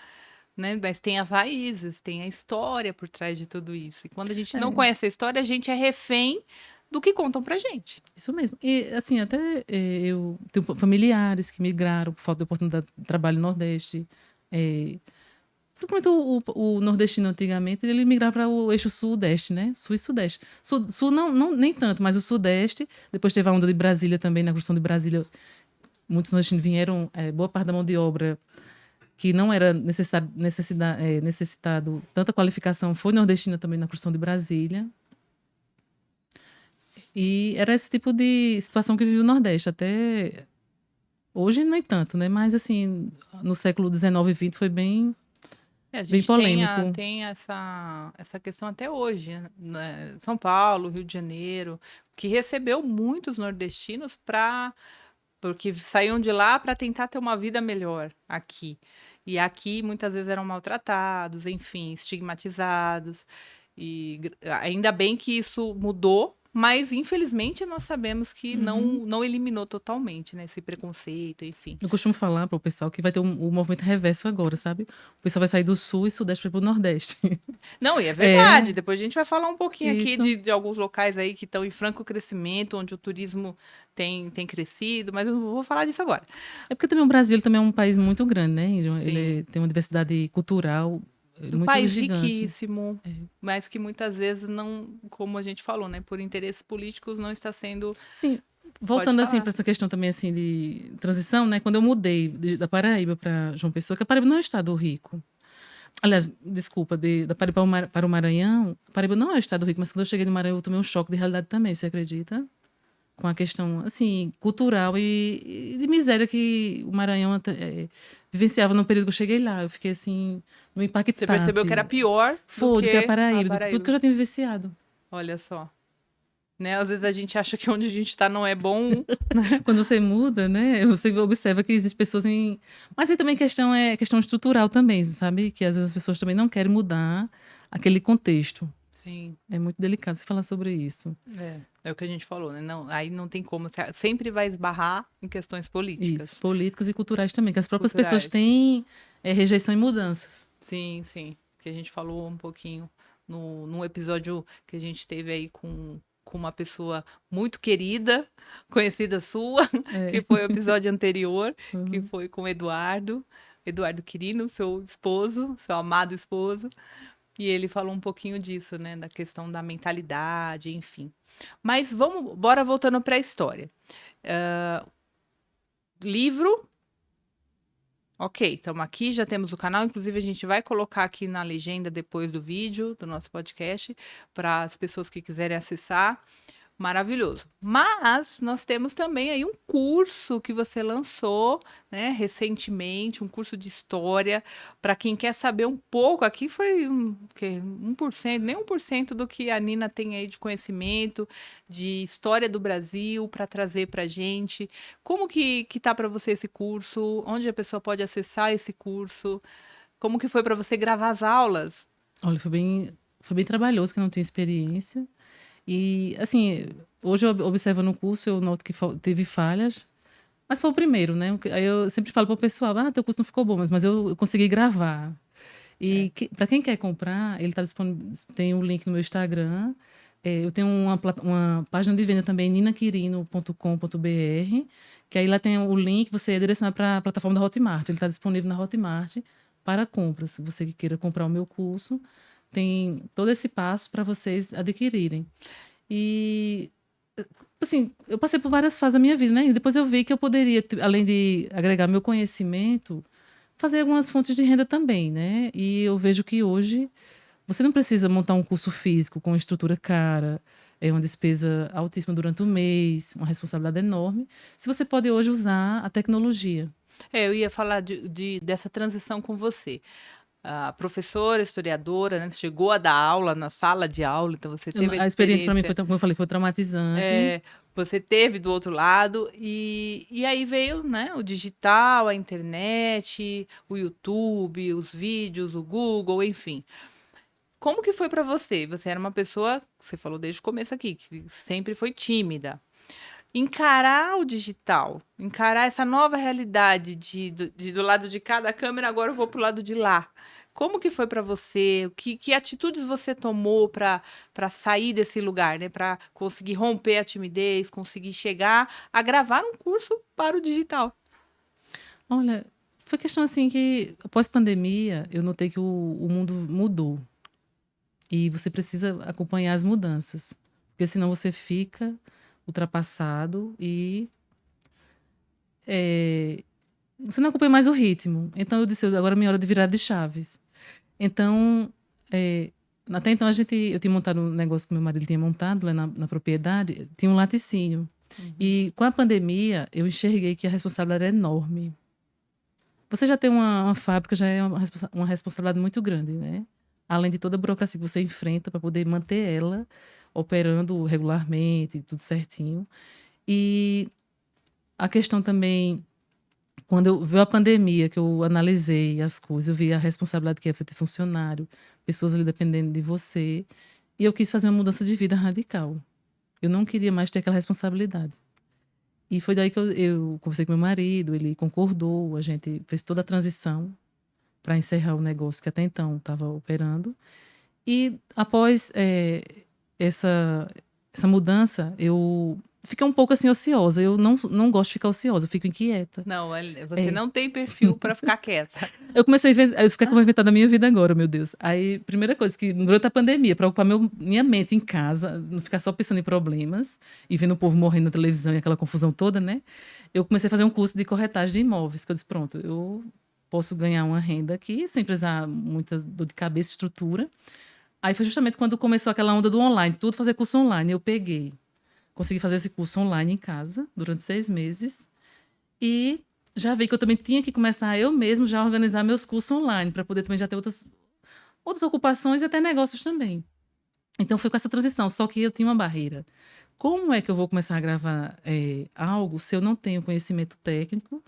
Né? Mas tem as raízes, tem a história por trás de tudo isso. E quando a gente não conhece a história, a gente é refém do que contam pra gente. Isso mesmo. E, assim, até eu tenho familiares que migraram por falta de oportunidade de trabalho no Nordeste. Principalmente o nordestino antigamente, ele migrava para o eixo sul-sudeste, né? Sul e sudeste. Sul não, nem tanto, mas o sudeste. Depois teve a onda de Brasília também, na construção de Brasília. Muitos nordestinos vieram, boa parte da mão de obra que não era necessitado tanta qualificação, foi nordestina também na construção de Brasília. E era esse tipo de situação que vive o Nordeste. Até hoje, nem tanto, né? Mas, assim, no século XIX e XX foi bem... A bem gente polêmico. tem essa questão até hoje, né? São Paulo, Rio de Janeiro, que recebeu muitos nordestinos porque saíam de lá para tentar ter uma vida melhor aqui. E aqui muitas vezes eram maltratados, enfim, estigmatizados. E ainda bem que isso mudou, mas infelizmente nós sabemos que Uhum. não eliminou totalmente, né, esse preconceito, enfim. Eu costumo falar para o pessoal que vai ter um movimento reverso agora, sabe? O pessoal vai sair do sul e sudeste para ir pro nordeste. Não, e é É, verdade. Depois a gente vai falar um pouquinho aqui isso. de alguns locais aí que estão em franco crescimento, onde o turismo tem crescido, mas eu não vou falar disso agora. É porque também o Brasil ele também é um país muito grande, né? Ele Sim. tem uma diversidade cultural Um muito país gigante. riquíssimo, É. mas que muitas vezes não, como a gente falou, né, por interesses políticos não está sendo. Sim, Pode voltando assim falar. para essa questão também assim de transição, né? Quando eu mudei da Paraíba para João Pessoa, que a Paraíba não é um estado rico. Aliás, desculpa, da Paraíba para o Maranhão, a Paraíba não é um estado rico, mas quando eu cheguei no Maranhão eu tomei um choque de realidade também, você acredita? Com a questão, assim, cultural e de miséria que o Maranhão vivenciava no período que eu cheguei lá. Eu fiquei, assim, no Você percebeu que era impactante. pior do Foi, do que a que a Paraíba, do que tudo que Paraíba. eu já tinha vivenciado. Olha só. Né? Às vezes a gente acha que onde a gente está não é bom. Quando você muda, né, você observa que existem pessoas em... Mas aí também questão estrutural também, sabe? Que às vezes as pessoas também não querem mudar aquele contexto. Sim. É muito delicado você falar sobre isso. É o que a gente falou, né? Não, aí não tem como. Sempre vai esbarrar em questões Isso, políticas, políticas e culturais também, que as próprias pessoas culturais. têm rejeição e mudanças. Sim, sim. Que a gente falou um pouquinho num episódio que a gente teve aí com uma pessoa muito querida, conhecida sua, que É. foi o episódio anterior, que Uhum. foi com o Eduardo Quirino, seu esposo, seu amado esposo. E ele falou um pouquinho disso, né? Da questão da mentalidade, enfim. Mas bora voltando para a história. Livro. Ok, estamos aqui, já temos o canal. Inclusive, a gente vai colocar aqui na legenda depois do vídeo, do nosso podcast, para as pessoas que quiserem acessar. Maravilhoso. Mas nós temos também aí um curso que você lançou, né, recentemente, um curso de história, para quem quer saber um pouco. Aqui foi quê? 1%, nem 1% do que a Nina tem aí de conhecimento, de história do Brasil para trazer para a gente. Como que tá para você esse curso? Onde a pessoa pode acessar esse curso? Como que foi para você gravar as aulas? Olha, foi bem trabalhoso, que eu não tinha experiência. E, assim, hoje eu observo no curso, eu noto que teve falhas, mas foi o primeiro, né? Aí eu sempre falo para o pessoal, teu curso não ficou bom, mas eu consegui gravar. É. E para quem quer comprar, ele tá disponível, tem um link no meu Instagram. Eu tenho uma página de venda também, ninaquirino.com.br, que aí lá tem o link, você é direcionado para a plataforma da Hotmart. Ele está disponível na Hotmart para compras. Se você queira comprar o meu curso, tem todo esse passo para vocês adquirirem. E, assim, eu passei por várias fases da minha vida, né? E depois eu vi que eu poderia, além de agregar meu conhecimento, fazer algumas fontes de renda também, né? E eu vejo que hoje você não precisa montar um curso físico com estrutura cara, é uma despesa altíssima durante o mês, uma responsabilidade enorme. Se você pode hoje usar a tecnologia. Eu ia falar dessa transição com você. A professora, historiadora, né? Chegou a dar aula na sala de aula, então você teve a A experiência para mim foi, experiência. como eu falei, foi traumatizante. Você teve do outro lado, e aí veio, né, o digital, a internet, o YouTube, os vídeos, o Google, enfim. Como que foi para você? Você era uma pessoa, você falou desde o começo aqui, que sempre foi tímida. Encarar o digital, encarar essa nova realidade do lado de cada câmera, agora eu vou pro lado de lá. Como que foi para você? Que atitudes você tomou para sair desse lugar, né? Para conseguir romper a timidez, conseguir chegar a gravar um curso para o digital? Olha, foi questão assim que, após pandemia, eu notei que o mundo mudou. E você precisa acompanhar as mudanças. Porque senão você fica ultrapassado e você não acompanha mais o ritmo. Então eu disse, agora é minha hora de virar de chaves. Então, até então eu tinha montado um negócio que meu marido tinha montado lá na propriedade, tinha um laticínio. Uhum. E com a pandemia, eu enxerguei que a responsabilidade era enorme. Você já tem uma fábrica, já é uma responsabilidade muito grande, né? Além de toda a burocracia que você enfrenta para poder manter ela operando regularmente, tudo certinho. E a questão também, quando eu vi a pandemia, que eu analisei as coisas, eu vi a responsabilidade que é você ter funcionário, pessoas ali dependendo de você, e eu quis fazer uma mudança de vida radical. Eu não queria mais ter aquela responsabilidade. E foi daí que eu conversei com meu marido, ele concordou, a gente fez toda a transição para encerrar o negócio que até então estava operando. E após essa, essa mudança, eu fiquei um pouco assim ociosa. Eu não gosto de ficar ociosa, eu fico inquieta. Não, você É. não tem perfil para ficar quieta. Eu comecei a inventar, isso que é que eu vou inventar da minha vida agora, meu Deus. Aí, primeira coisa, que durante a pandemia, para ocupar minha mente em casa, não ficar só pensando em problemas e vendo o povo morrendo na televisão e aquela confusão toda, né? Eu comecei a fazer um curso de corretagem de imóveis, que eu disse, pronto, eu posso ganhar uma renda aqui, sem precisar muita dor de cabeça, estrutura. Aí foi justamente quando começou aquela onda do online, tudo fazer curso online. Eu peguei, consegui fazer esse curso online em casa durante 6 meses e já vi que eu também tinha que começar eu mesmo já a organizar meus cursos online para poder também já ter outras ocupações e até negócios também. Então foi com essa transição, só que eu tinha uma barreira. Como é que eu vou começar a gravar algo se eu não tenho conhecimento técnico?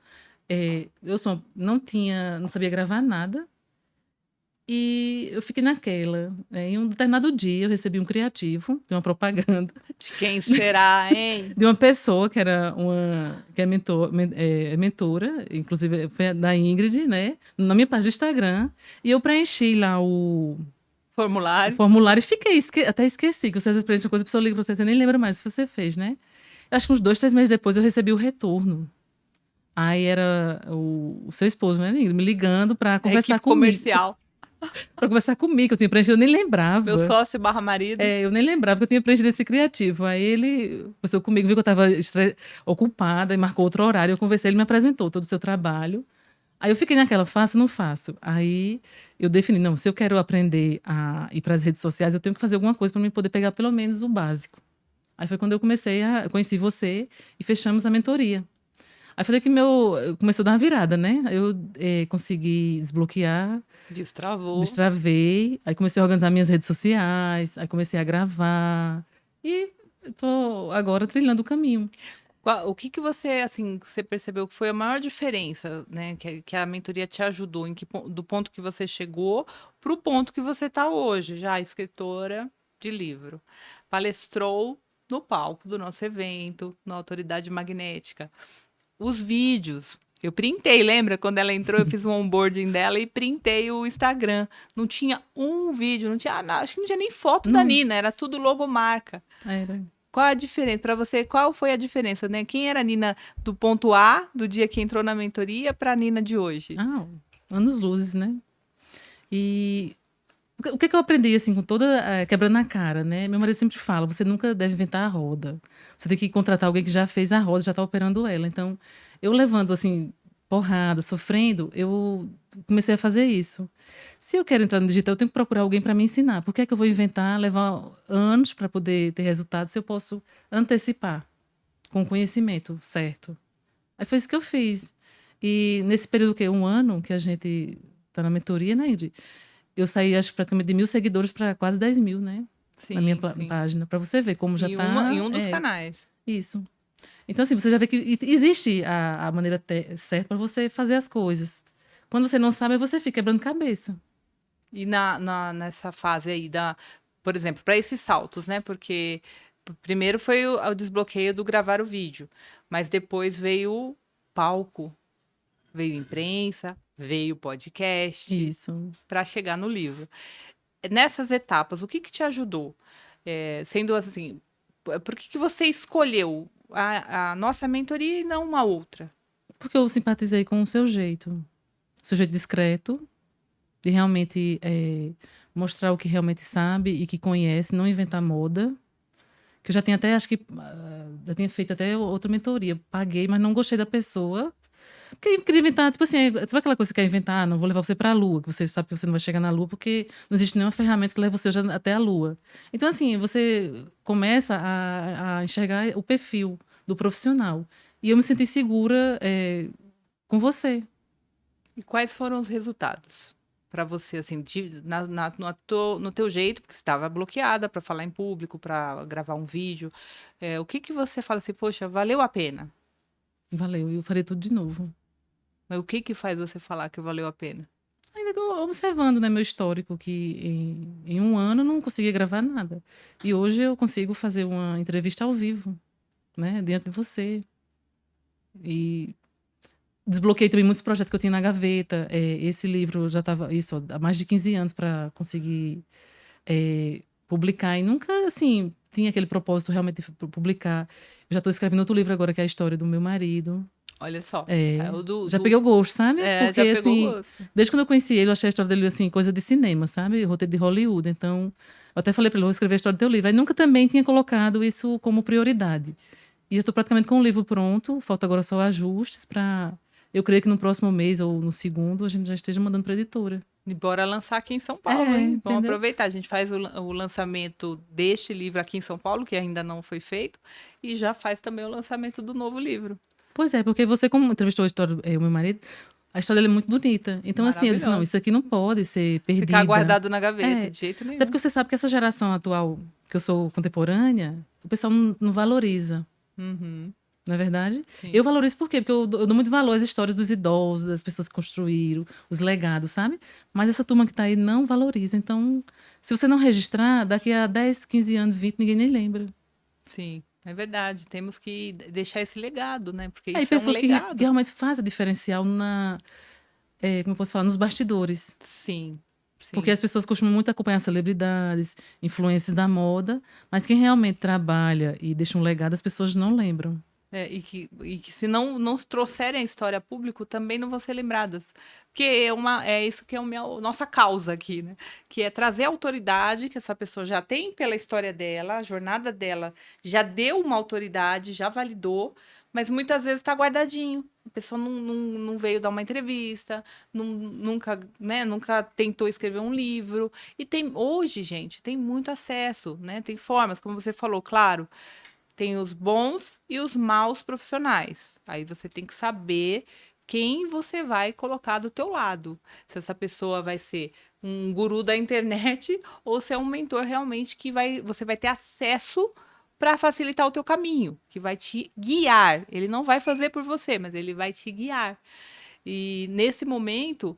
Não sabia gravar nada. E eu fiquei naquela. Em um determinado dia, eu recebi um criativo de uma propaganda De quem será, hein? de uma pessoa que era que é mentora, inclusive foi da Ingrid, né? Na minha página do Instagram. E eu preenchi lá o Formulário. formulário e fiquei, até esqueci, que você às vezes preenche uma coisa, a pessoa liga pra você, você nem lembra mais se você fez, né? Eu acho que uns 2, 3 meses depois eu recebi o retorno. Aí era o seu esposo, né, Ingrid, me ligando pra A conversar equipe comigo. comercial. Pra conversar comigo, que eu tinha preenchido, eu nem Meu lembrava. sócio barra marido. Eu nem lembrava que eu tinha preenchido esse criativo. Aí ele conversou comigo, viu que eu estava ocupada e marcou outro horário. Eu conversei, ele me apresentou todo o seu trabalho. Aí eu fiquei naquela, faço ou não faço? Aí eu defini, não, se eu quero aprender a ir para as redes sociais, eu tenho que fazer alguma coisa para mim poder pegar pelo menos o básico. Aí foi quando eu conheci você e fechamos a mentoria. Aí foi daí que começou a dar uma virada, né? Eu consegui desbloquear, Destravou. destravei, aí comecei a organizar minhas redes sociais, aí comecei a gravar e tô agora trilhando o caminho. O que que você, assim, você percebeu que foi a maior diferença, né? Que a mentoria te ajudou, do ponto que você chegou para o ponto que você está hoje, já escritora de livro. Palestrou no palco do nosso evento, na Autoridade Magnética. Os vídeos. Eu printei, lembra? Quando ela entrou, eu fiz um onboarding dela e printei o Instagram. Não tinha um vídeo, não tinha, acho que não tinha nem foto da Não, Nina, era tudo logomarca. era. Qual a diferença? Para você, qual foi a diferença, né? Quem era a Nina do ponto A, do dia que entrou na mentoria, para a Nina de hoje? Ah, anos luzes, né? E o que que eu aprendi, assim, com toda quebrando a cara, né? Meu marido sempre fala, você nunca deve inventar a roda. Você tem que contratar alguém que já fez a roda, já está operando ela. Então, eu levando, assim, porrada, sofrendo, eu comecei a fazer isso. Se eu quero entrar no digital, eu tenho que procurar alguém para me ensinar. Por que é que eu vou inventar, levar anos para poder ter resultado se eu posso antecipar com conhecimento certo? Aí foi isso que eu fiz. E nesse período que 1 ano que a gente está na mentoria, né, Indy? Eu saí, acho, praticamente de 1.000 seguidores para quase 10 mil, né? Na minha Sim, sim. página. Para você ver como já Em tá. um dos canais. Isso. Então, assim, você já vê que existe a maneira certa para você fazer as coisas. Quando você não sabe, aí você fica quebrando cabeça. E nessa fase aí por exemplo, para esses saltos, né? Porque primeiro foi o desbloqueio do gravar o vídeo, mas depois veio o palco, veio imprensa, veio podcast, Isso. para chegar no livro. Nessas etapas, o que que te ajudou? Sendo assim, por que que você escolheu a nossa mentoria e não uma outra? Porque eu simpatizei com o seu jeito discreto, de realmente mostrar o que realmente sabe e que conhece, não inventar moda. Que eu já tinha até, acho que, já tinha feito até outra mentoria. Paguei, mas não gostei da pessoa. Porque eu queria inventar, tipo assim, sabe aquela coisa que você quer inventar? Não vou levar você para a Lua, que você sabe que você não vai chegar na Lua, porque não existe nenhuma ferramenta que leve você até a Lua. Então, assim, você começa a enxergar o perfil do profissional. E eu me senti segura com você. E quais foram os resultados para você, assim, no teu jeito, porque você estava bloqueada para falar em público, para gravar um vídeo. O que que você fala assim, poxa, valeu a pena? Valeu, e eu farei tudo de novo. Mas o que que faz você falar que valeu a pena? Ainda que observando, né, meu histórico, que em um ano eu não conseguia gravar nada. E hoje eu consigo fazer uma entrevista ao vivo, né, diante de você. E desbloqueei também muitos projetos que eu tinha na gaveta. Esse livro eu já estava isso há mais de 15 anos para conseguir publicar. E nunca, assim, tinha aquele propósito realmente de publicar. Eu já estou escrevendo outro livro agora, que é a história do meu marido. Olha só, É, saiu já peguei o gosto, sabe? Porque, já pegou o assim, gosto. desde quando eu conheci ele, eu achei a história dele, assim, coisa de cinema, sabe? Roteiro de Hollywood. Então, eu até falei para ele, vou escrever a história do teu livro. Aí nunca também tinha colocado isso como prioridade. E já estou praticamente com o livro pronto, falta agora só ajustes para... Eu creio que no próximo mês ou no segundo a gente já esteja mandando para a editora. E bora lançar aqui em São Paulo, hein? Vamos Entendeu? aproveitar. A gente faz o lançamento deste livro aqui em São Paulo, que ainda não foi feito, e já faz também o lançamento do novo livro. Pois é, porque você, como entrevistou a história, o meu marido, a história dele é muito bonita. Então, assim, eu disse, não, Maravilhosa. isso aqui não pode ser Ficar perdida. guardado na gaveta, É, de jeito até nenhum. porque você sabe que essa geração atual, que eu sou contemporânea, o pessoal não valoriza. Uhum, Não é verdade? sim. Eu valorizo por quê? Porque eu dou muito valor às histórias dos idosos, das pessoas que construíram, os legados, sabe? Mas essa turma que tá aí não valoriza. Então, se você não registrar, daqui a 10, 15 anos, 20, ninguém nem lembra. Sim, é verdade. Temos que deixar esse legado, né? Porque Aí isso é um pessoas que legado. realmente fazem a diferencial como eu posso falar, nos bastidores. Sim, Porque sim. as pessoas costumam muito acompanhar celebridades, influências da moda, mas quem realmente trabalha e deixa um legado, as pessoas não lembram. E que se não trouxerem a história a público, também não vão ser lembradas. Porque é isso que é a nossa causa aqui, né? Que é trazer a autoridade que essa pessoa já tem pela história dela, a jornada dela já deu uma autoridade, já validou, mas muitas vezes está guardadinho. A pessoa não veio dar uma entrevista, nunca, né, nunca tentou escrever um livro. E hoje, gente, tem muito acesso, né? Tem formas, como você falou, claro. Tem os bons e os maus profissionais. Aí você tem que saber quem você vai colocar do teu lado. Se essa pessoa vai ser um guru da internet ou se é um mentor realmente que você vai ter acesso para facilitar o teu caminho, que vai te guiar. Ele não vai fazer por você, mas ele vai te guiar. E nesse momento,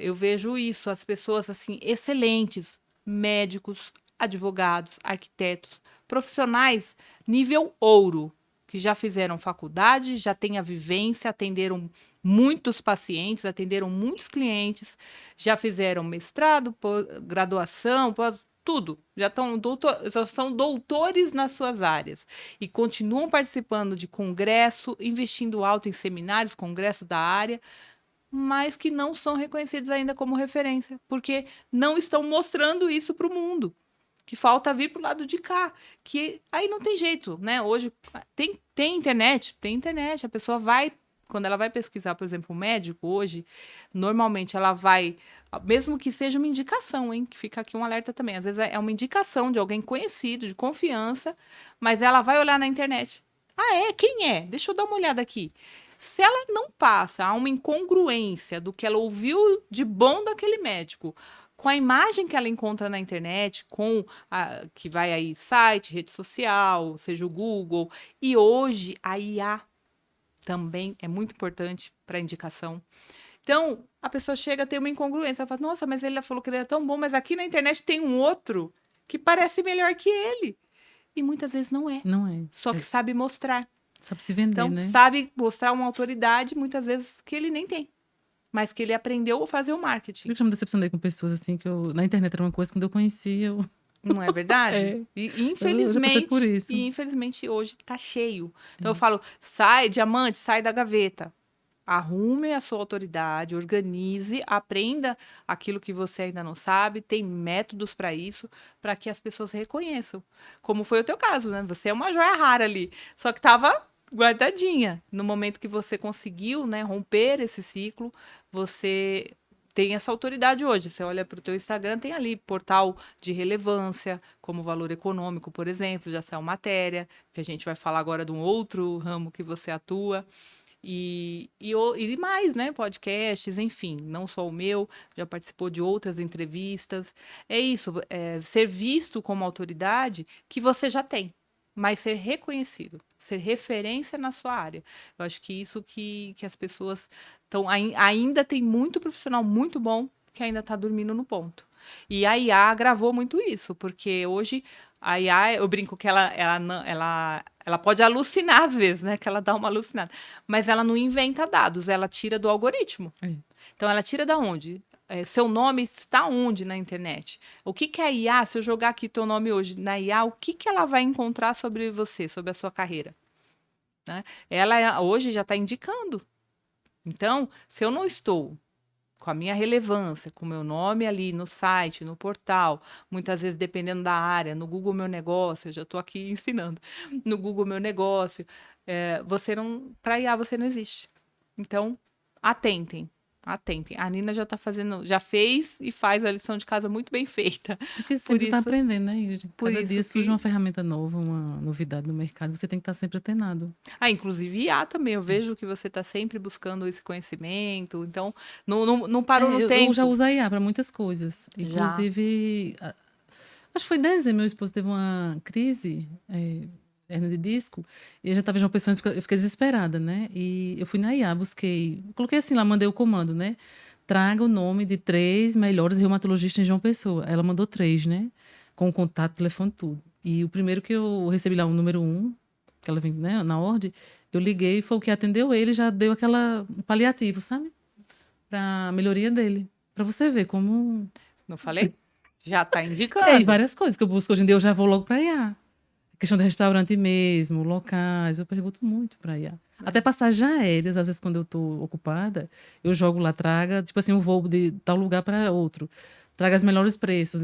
eu vejo isso, as pessoas assim excelentes, médicos, advogados, arquitetos, profissionais nível ouro, que já fizeram faculdade, já têm a vivência, atenderam muitos pacientes, atenderam muitos clientes, já fizeram mestrado, graduação, tudo. Já são doutores nas suas áreas e continuam participando de congresso, investindo alto em seminários, congresso da área, mas que não são reconhecidos ainda como referência, porque não estão mostrando isso para o mundo. Que falta vir para o lado de cá. Que aí não tem jeito, né? Hoje tem internet, a pessoa vai. Quando ela vai pesquisar, por exemplo, um médico hoje, normalmente ela vai, mesmo que seja uma indicação, hein? Que fica aqui um alerta também. Às vezes é uma indicação de alguém conhecido, de confiança, mas ela vai olhar na internet. Ah, é? Quem é? Deixa eu dar uma olhada aqui. Se ela não passa a uma incongruência do que ela ouviu de bom daquele médico, com a imagem que ela encontra na internet, que vai aí site, rede social, seja o Google, e hoje a IA também é muito importante para indicação. Então, a pessoa chega a ter uma incongruência, ela fala: "Nossa, mas ele falou que ele é tão bom, mas aqui na internet tem um outro que parece melhor que ele". E muitas vezes não é, Não é. só que sabe mostrar. Sabe se vender, Então, né? sabe mostrar uma autoridade, muitas vezes, que ele nem tem, mas que ele aprendeu a fazer o marketing. Sabe que eu já me decepcionei com pessoas assim, na internet era uma coisa, quando eu conheci, Não é verdade? É, E eu já passei por infelizmente, isso. hoje tá cheio. Então eu falo, sai, diamante, sai da gaveta. Arrume a sua autoridade, organize, aprenda aquilo que você ainda não sabe, tem métodos para isso, para que as pessoas reconheçam. Como foi o teu caso, né? Você é uma joia rara ali, só que estava guardadinha. No momento que você conseguiu, né, romper esse ciclo, você tem essa autoridade hoje. Você olha para o teu Instagram, tem ali portal de relevância, como Valor Econômico, por exemplo, já saiu matéria, que a gente vai falar agora de um outro ramo que você atua. E mais, né? Podcasts, enfim, não só o meu, já participou de outras entrevistas. É isso, ser visto como autoridade que você já tem, mas ser reconhecido, ser referência na sua área. Eu acho que isso que as pessoas estão. Ainda tem muito profissional muito bom que ainda está dormindo no ponto. E a IA agravou muito isso, porque hoje a IA, eu brinco que ela pode alucinar às vezes, né? Que ela dá uma alucinada. Mas ela não inventa dados, ela tira do algoritmo. É. Então, ela tira da onde? Seu nome está onde na internet? O que, que a IA, se eu jogar aqui teu nome hoje na IA, o que, que ela vai encontrar sobre você, sobre a sua carreira? Né? Ela hoje já está indicando. Então, se eu não estou com a minha relevância, com o meu nome ali no site, no portal, muitas vezes dependendo da área, no Google Meu Negócio, eu já estou aqui ensinando, no Google Meu Negócio, você não, para IA você não existe. Então, atentem, atentem. A Nina já está fazendo, já fez e faz a lição de casa muito bem feita. Porque Por sempre está isso, aprendendo, né, Yuri? por Cada dia isso surge uma que ferramenta nova, uma novidade no mercado. Você tem que estar sempre antenado. inclusive IA também, eu vejo que você está sempre buscando esse conhecimento, então não parou no Eu já tempo. uso a IA para muitas coisas. Já. Inclusive, acho que foi em dezembro, meu esposo teve uma crise, hernia de disco, e eu já estava em uma pessoa, eu fiquei desesperada, né? E eu fui na IA, busquei, coloquei assim lá, mandei o comando, né? Traga o nome de 3 melhores reumatologistas em João Pessoa. Ela mandou 3, né? Com o contato, telefone, tudo. E o primeiro que eu recebi lá, o número 1, que ela vem, né, na ordem, eu liguei, foi o que atendeu ele, já deu aquela um paliativo, sabe? Pra melhoria dele. Pra você ver como. Não falei? Já está E indicando. várias coisas que eu busco hoje em dia, eu já vou logo pra IA. Questão de restaurante mesmo, locais, eu pergunto muito pra IA. Até passagens aéreas, às vezes quando eu tô ocupada, eu jogo lá, traga, tipo assim, um voo de tal lugar para outro. Traga os melhores preços,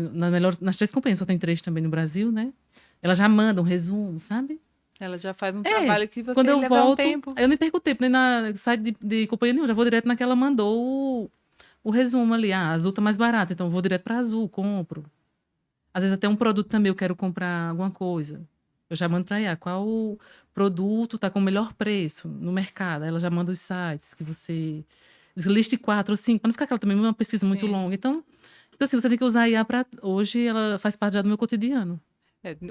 nas 3 companhias, só tem 3 também no Brasil, né? Ela já manda um resumo, sabe? Ela já faz um É, trabalho que quando você eu leva um volto, tempo. aí eu nem perco tempo, nem na site de companhia nenhuma, já vou direto naquela mandou o resumo ali. Ah, a Azul tá mais barata, então eu vou direto pra Azul, compro. Às vezes até um produto também eu quero comprar alguma coisa. Eu já mando para IA qual produto está com o melhor preço no mercado. Aí ela já manda os sites que você liste 4 ou 5, para não ficar aquela também uma pesquisa muito Sim. longa. Então assim, você tem que usar a IA para hoje ela faz parte já do meu cotidiano.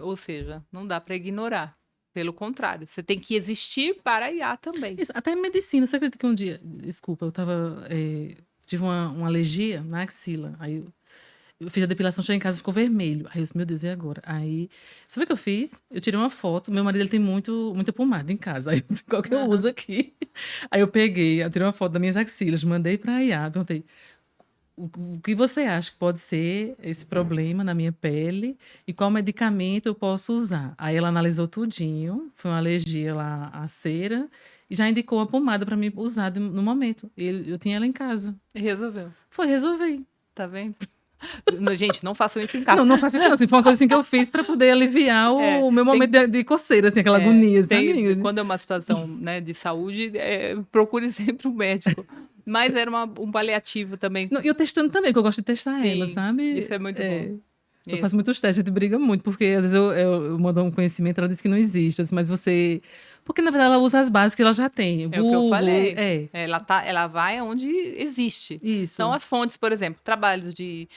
Ou seja, não dá para ignorar. Pelo contrário, você tem que existir para a IA também. Isso, até em medicina, você acredita que um dia, desculpa, tive uma alergia na axila. Aí eu fiz a depilação, cheguei em casa, ficou vermelho. Aí eu disse, meu Deus, e agora? Aí, sabe o que eu fiz? Eu tirei uma foto. Meu marido ele tem muita pomada em casa. Aí, eu disse, qual que eu Aham. uso aqui? Aí eu tirei uma foto das minhas axilas, mandei pra IA, perguntei, o que você acha que pode ser esse problema na minha pele e qual medicamento eu posso usar? Aí ela analisou tudinho, foi uma alergia lá à cera e já indicou a pomada pra mim usar no momento. Eu tinha ela em casa. Resolveu. Foi, resolvi. Tá vendo? Gente, não façam isso em casa. Não, não faço isso não, assim, foi uma coisa assim que eu fiz pra poder aliviar É, o meu momento tem, de coceira, assim, aquela agonia, sabe? quando é uma situação, né, de saúde, procure sempre um médico. Mas era um paliativo também. Não, e eu testando também, porque eu gosto de testar ela, Sim, sabe? isso é muito bom. Eu Isso. faço muitos testes, a gente briga muito, porque às vezes eu mando um conhecimento, ela diz que não existe, assim, mas você... Porque, na verdade, ela usa as bases que ela já tem. É o que eu Google, falei. Ela vai onde existe. Então, isso. as fontes, por exemplo, trabalhos de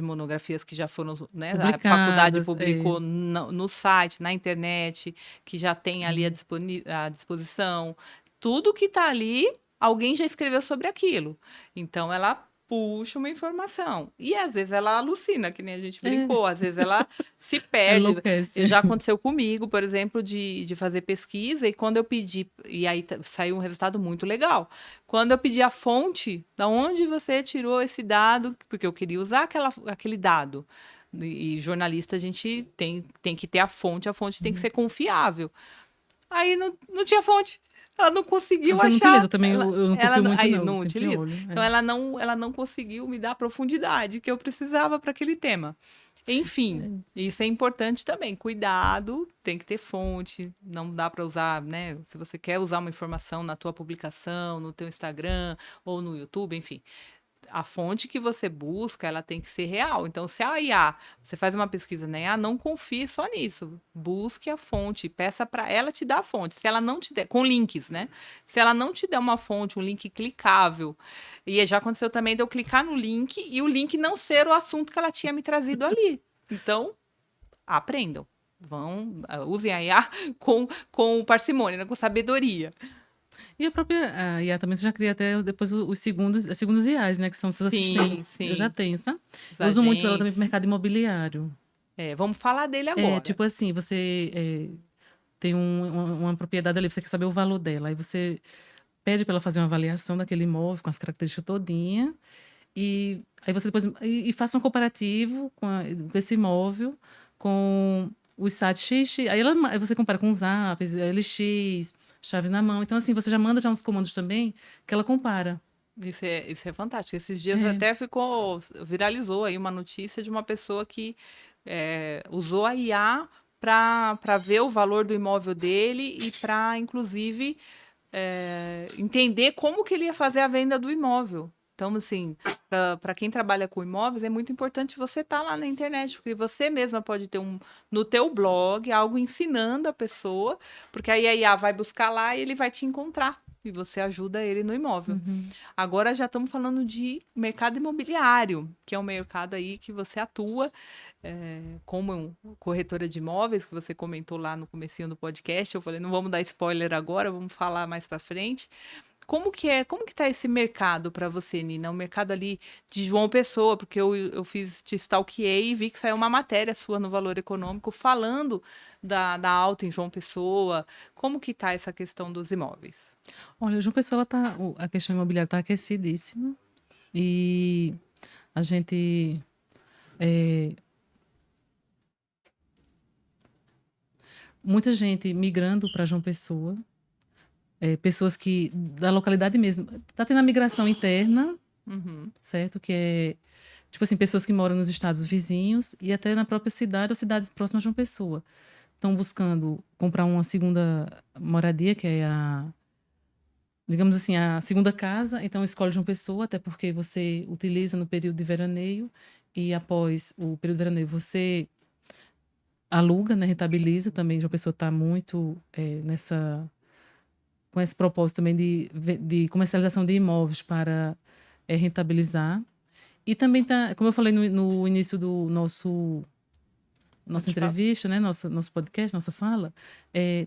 monografias que já foram, né, a faculdade Publicadas, publicou no site, na internet, que já tem ali sim. à disposição. Tudo que está ali, alguém já escreveu sobre aquilo. Então, ela puxa uma informação. E às vezes ela alucina, que nem a gente É, brincou, às vezes ela se perde. enlouquece. Já aconteceu comigo, por exemplo, de fazer pesquisa, e quando eu pedi, e aí saiu um resultado muito legal. Quando eu pedi a fonte, da onde você tirou esse dado, porque eu queria usar aquele dado. E jornalista, a gente tem que ter a fonte tem que ser confiável. Aí não tinha fonte. Ela não conseguiu Você não utiliza, achar. eu também eu não confio muito Aí não, eu não sempre utiliza. olho. Então ela não conseguiu me dar a profundidade que eu precisava para aquele tema. Enfim, isso é importante também. Cuidado, tem que ter fonte. Não dá para usar, né? Se você quer usar uma informação na tua publicação, no teu Instagram ou no YouTube, enfim, a fonte que você busca, ela tem que ser real. Então, se a IA, você faz uma pesquisa na IA, não confie só nisso. Busque a fonte, peça para ela te dar a fonte. Se ela não te der, com links, né? Se ela não te der uma fonte, um link clicável, e já aconteceu também de eu clicar no link e o link não ser o assunto que ela tinha me trazido ali. Então, aprendam. Usem a IA com parcimônia, né? Com sabedoria. E a própria a IA também, você já cria até depois as segundas IAs, né? Que são seus Sim, assistentes. Eu já sim. tenho, sabe? Os Eu uso muito ela também para o agentes. mercado imobiliário. Vamos falar dele É, agora. tipo assim, você tem uma propriedade ali, você quer saber o valor dela. Aí você pede para ela fazer uma avaliação daquele imóvel com as características todinha. E aí você depois e faça um comparativo com esse imóvel, com os sites X, aí você compara com os apps, LX, chave na mão. Então, assim, você já manda já uns comandos também que ela compara. Isso é fantástico. Esses dias É. até viralizou aí uma notícia de uma pessoa que usou a IA para ver o valor do imóvel dele e para, inclusive, entender como que ele ia fazer a venda do imóvel. Então, assim, para quem trabalha com imóveis, é muito importante você estar lá na internet, porque você mesma pode ter no teu blog algo ensinando a pessoa, porque aí a IA vai buscar lá e ele vai te encontrar. E você ajuda ele no imóvel. Uhum. Agora já estamos falando de mercado imobiliário, que é um mercado aí que você atua como corretora de imóveis, que você comentou lá no comecinho do podcast. Eu falei, não vamos dar spoiler agora, vamos falar mais para frente. Como que tá esse mercado para você, Nina? O mercado ali de João Pessoa, porque eu te stalkeei e vi que saiu uma matéria sua no Valor Econômico falando da alta em João Pessoa. Como que tá essa questão dos imóveis? Olha, João Pessoa, a questão imobiliária está aquecidíssima. E a gente. é, Muita gente migrando para João Pessoa. Pessoas que, da localidade mesmo. Está tendo a migração interna, Uhum. certo? Que é, tipo assim, pessoas que moram nos estados vizinhos e até na própria cidade ou cidades próximas de João Pessoa. Estão buscando comprar uma segunda moradia, que é digamos assim, a segunda casa. Então escolhe João Pessoa, até porque você utiliza no período de veraneio e após o período de veraneio você aluga, né, rentabiliza também. João Pessoa está muito com esse propósito também de comercialização de imóveis para rentabilizar. E também tá, como eu falei no início do nossa Pode falar. entrevista, né, nosso podcast, nossa fala,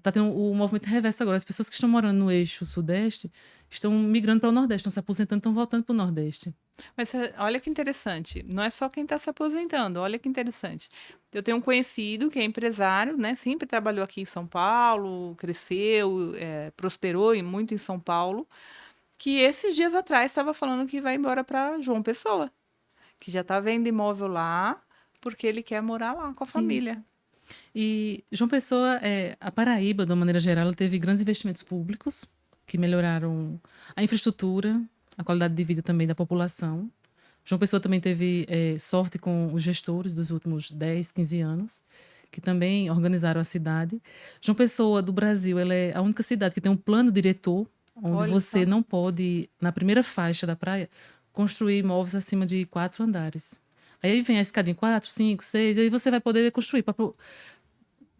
tá tendo o movimento reverso agora. As pessoas que estão morando no eixo sudeste estão migrando para o nordeste, estão se aposentando, estão voltando para o nordeste. Mas olha que interessante, não é só quem está se aposentando, olha que interessante. Eu tenho um conhecido que é empresário, né? Sempre trabalhou aqui em São Paulo, cresceu, prosperou muito em São Paulo, que esses dias atrás estava falando que vai embora para João Pessoa, que já está vendo imóvel lá, porque ele quer morar lá com a Isso. família. E João Pessoa, a Paraíba, de uma maneira geral, ela teve grandes investimentos públicos que melhoraram a infraestrutura, a qualidade de vida também da população. João Pessoa também teve sorte com os gestores dos últimos 10, 15 anos, que também organizaram a cidade. João Pessoa, do Brasil, ela é a única cidade que tem um plano diretor, onde Olha você só. não pode, na primeira faixa da praia, construir imóveis acima de 4 andares. Aí vem a escadinha 4, 5, 6, e aí você vai poder construir. Para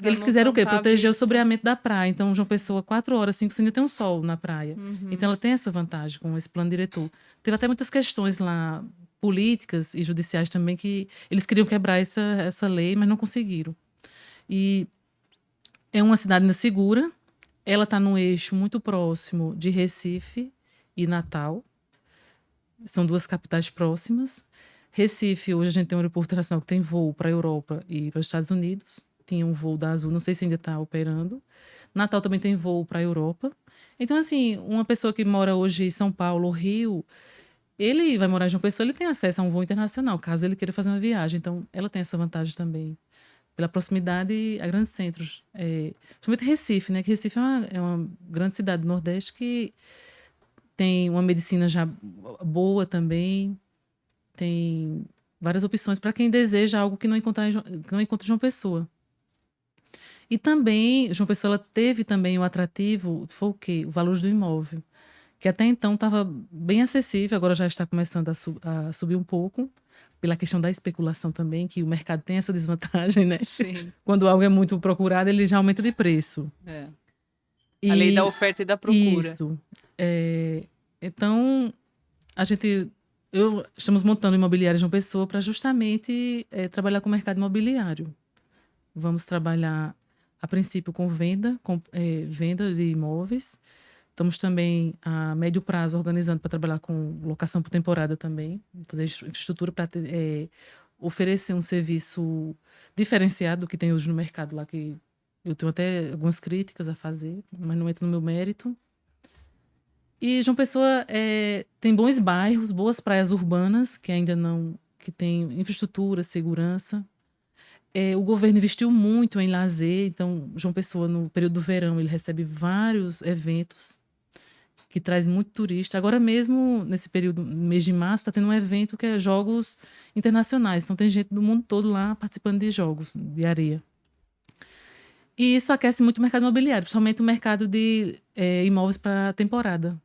Eles não quiseram o quê? tampar a Proteger o vista. sombreamento da praia. Então, João Pessoa, 4 horas, 5, você ainda tem um sol na praia. Então, Uhum. ela tem essa vantagem com esse plano diretor. Teve até muitas questões lá, políticas e judiciais também, que eles queriam quebrar essa lei, mas não conseguiram. E é uma cidade ainda segura. Ela está num eixo muito próximo de Recife e Natal. São duas capitais próximas. Recife, hoje a gente tem um aeroporto internacional que tem voo para a Europa e para os Estados Unidos. Tinha um voo da Azul, não sei se ainda está operando. Natal também tem voo para a Europa. Então, assim, uma pessoa que mora hoje em São Paulo ou Rio, ele vai morar em João Pessoa, ele tem acesso a um voo internacional, caso ele queira fazer uma viagem. Então, ela tem essa vantagem também. Pela proximidade a grandes centros. Principalmente Recife, né? Que Recife é uma grande cidade do Nordeste que tem uma medicina já boa também, tem várias opções para quem deseja algo que não que não encontra em João Pessoa. E também, João Pessoa ela teve também o atrativo, que foi o quê? O valor do imóvel. que até então estava bem acessível, agora já está começando a subir um pouco, pela questão da especulação também, que o mercado tem essa desvantagem, né? Sim. Quando algo é muito procurado, ele já aumenta de preço. É. A lei da E oferta e da procura. isso. Então, estamos montando imobiliário de uma pessoa para justamente trabalhar com o mercado imobiliário. Vamos trabalhar, a princípio, com venda de imóveis. Estamos também, a médio prazo, organizando para trabalhar com locação por temporada também, fazer infraestrutura para oferecer um serviço diferenciado do que tem hoje no mercado lá, que eu tenho até algumas críticas a fazer, mas não entra no meu mérito. E João Pessoa tem bons bairros, boas praias urbanas, que ainda não, que tem infraestrutura, segurança. O governo investiu muito em lazer, então João Pessoa, no período do verão, ele recebe vários eventos que traz muito turista. Agora mesmo, nesse período, mês de março, está tendo um evento que é jogos internacionais. Então tem gente do mundo todo lá participando de jogos de areia. E isso aquece muito o mercado imobiliário, principalmente o mercado de imóveis para temporada.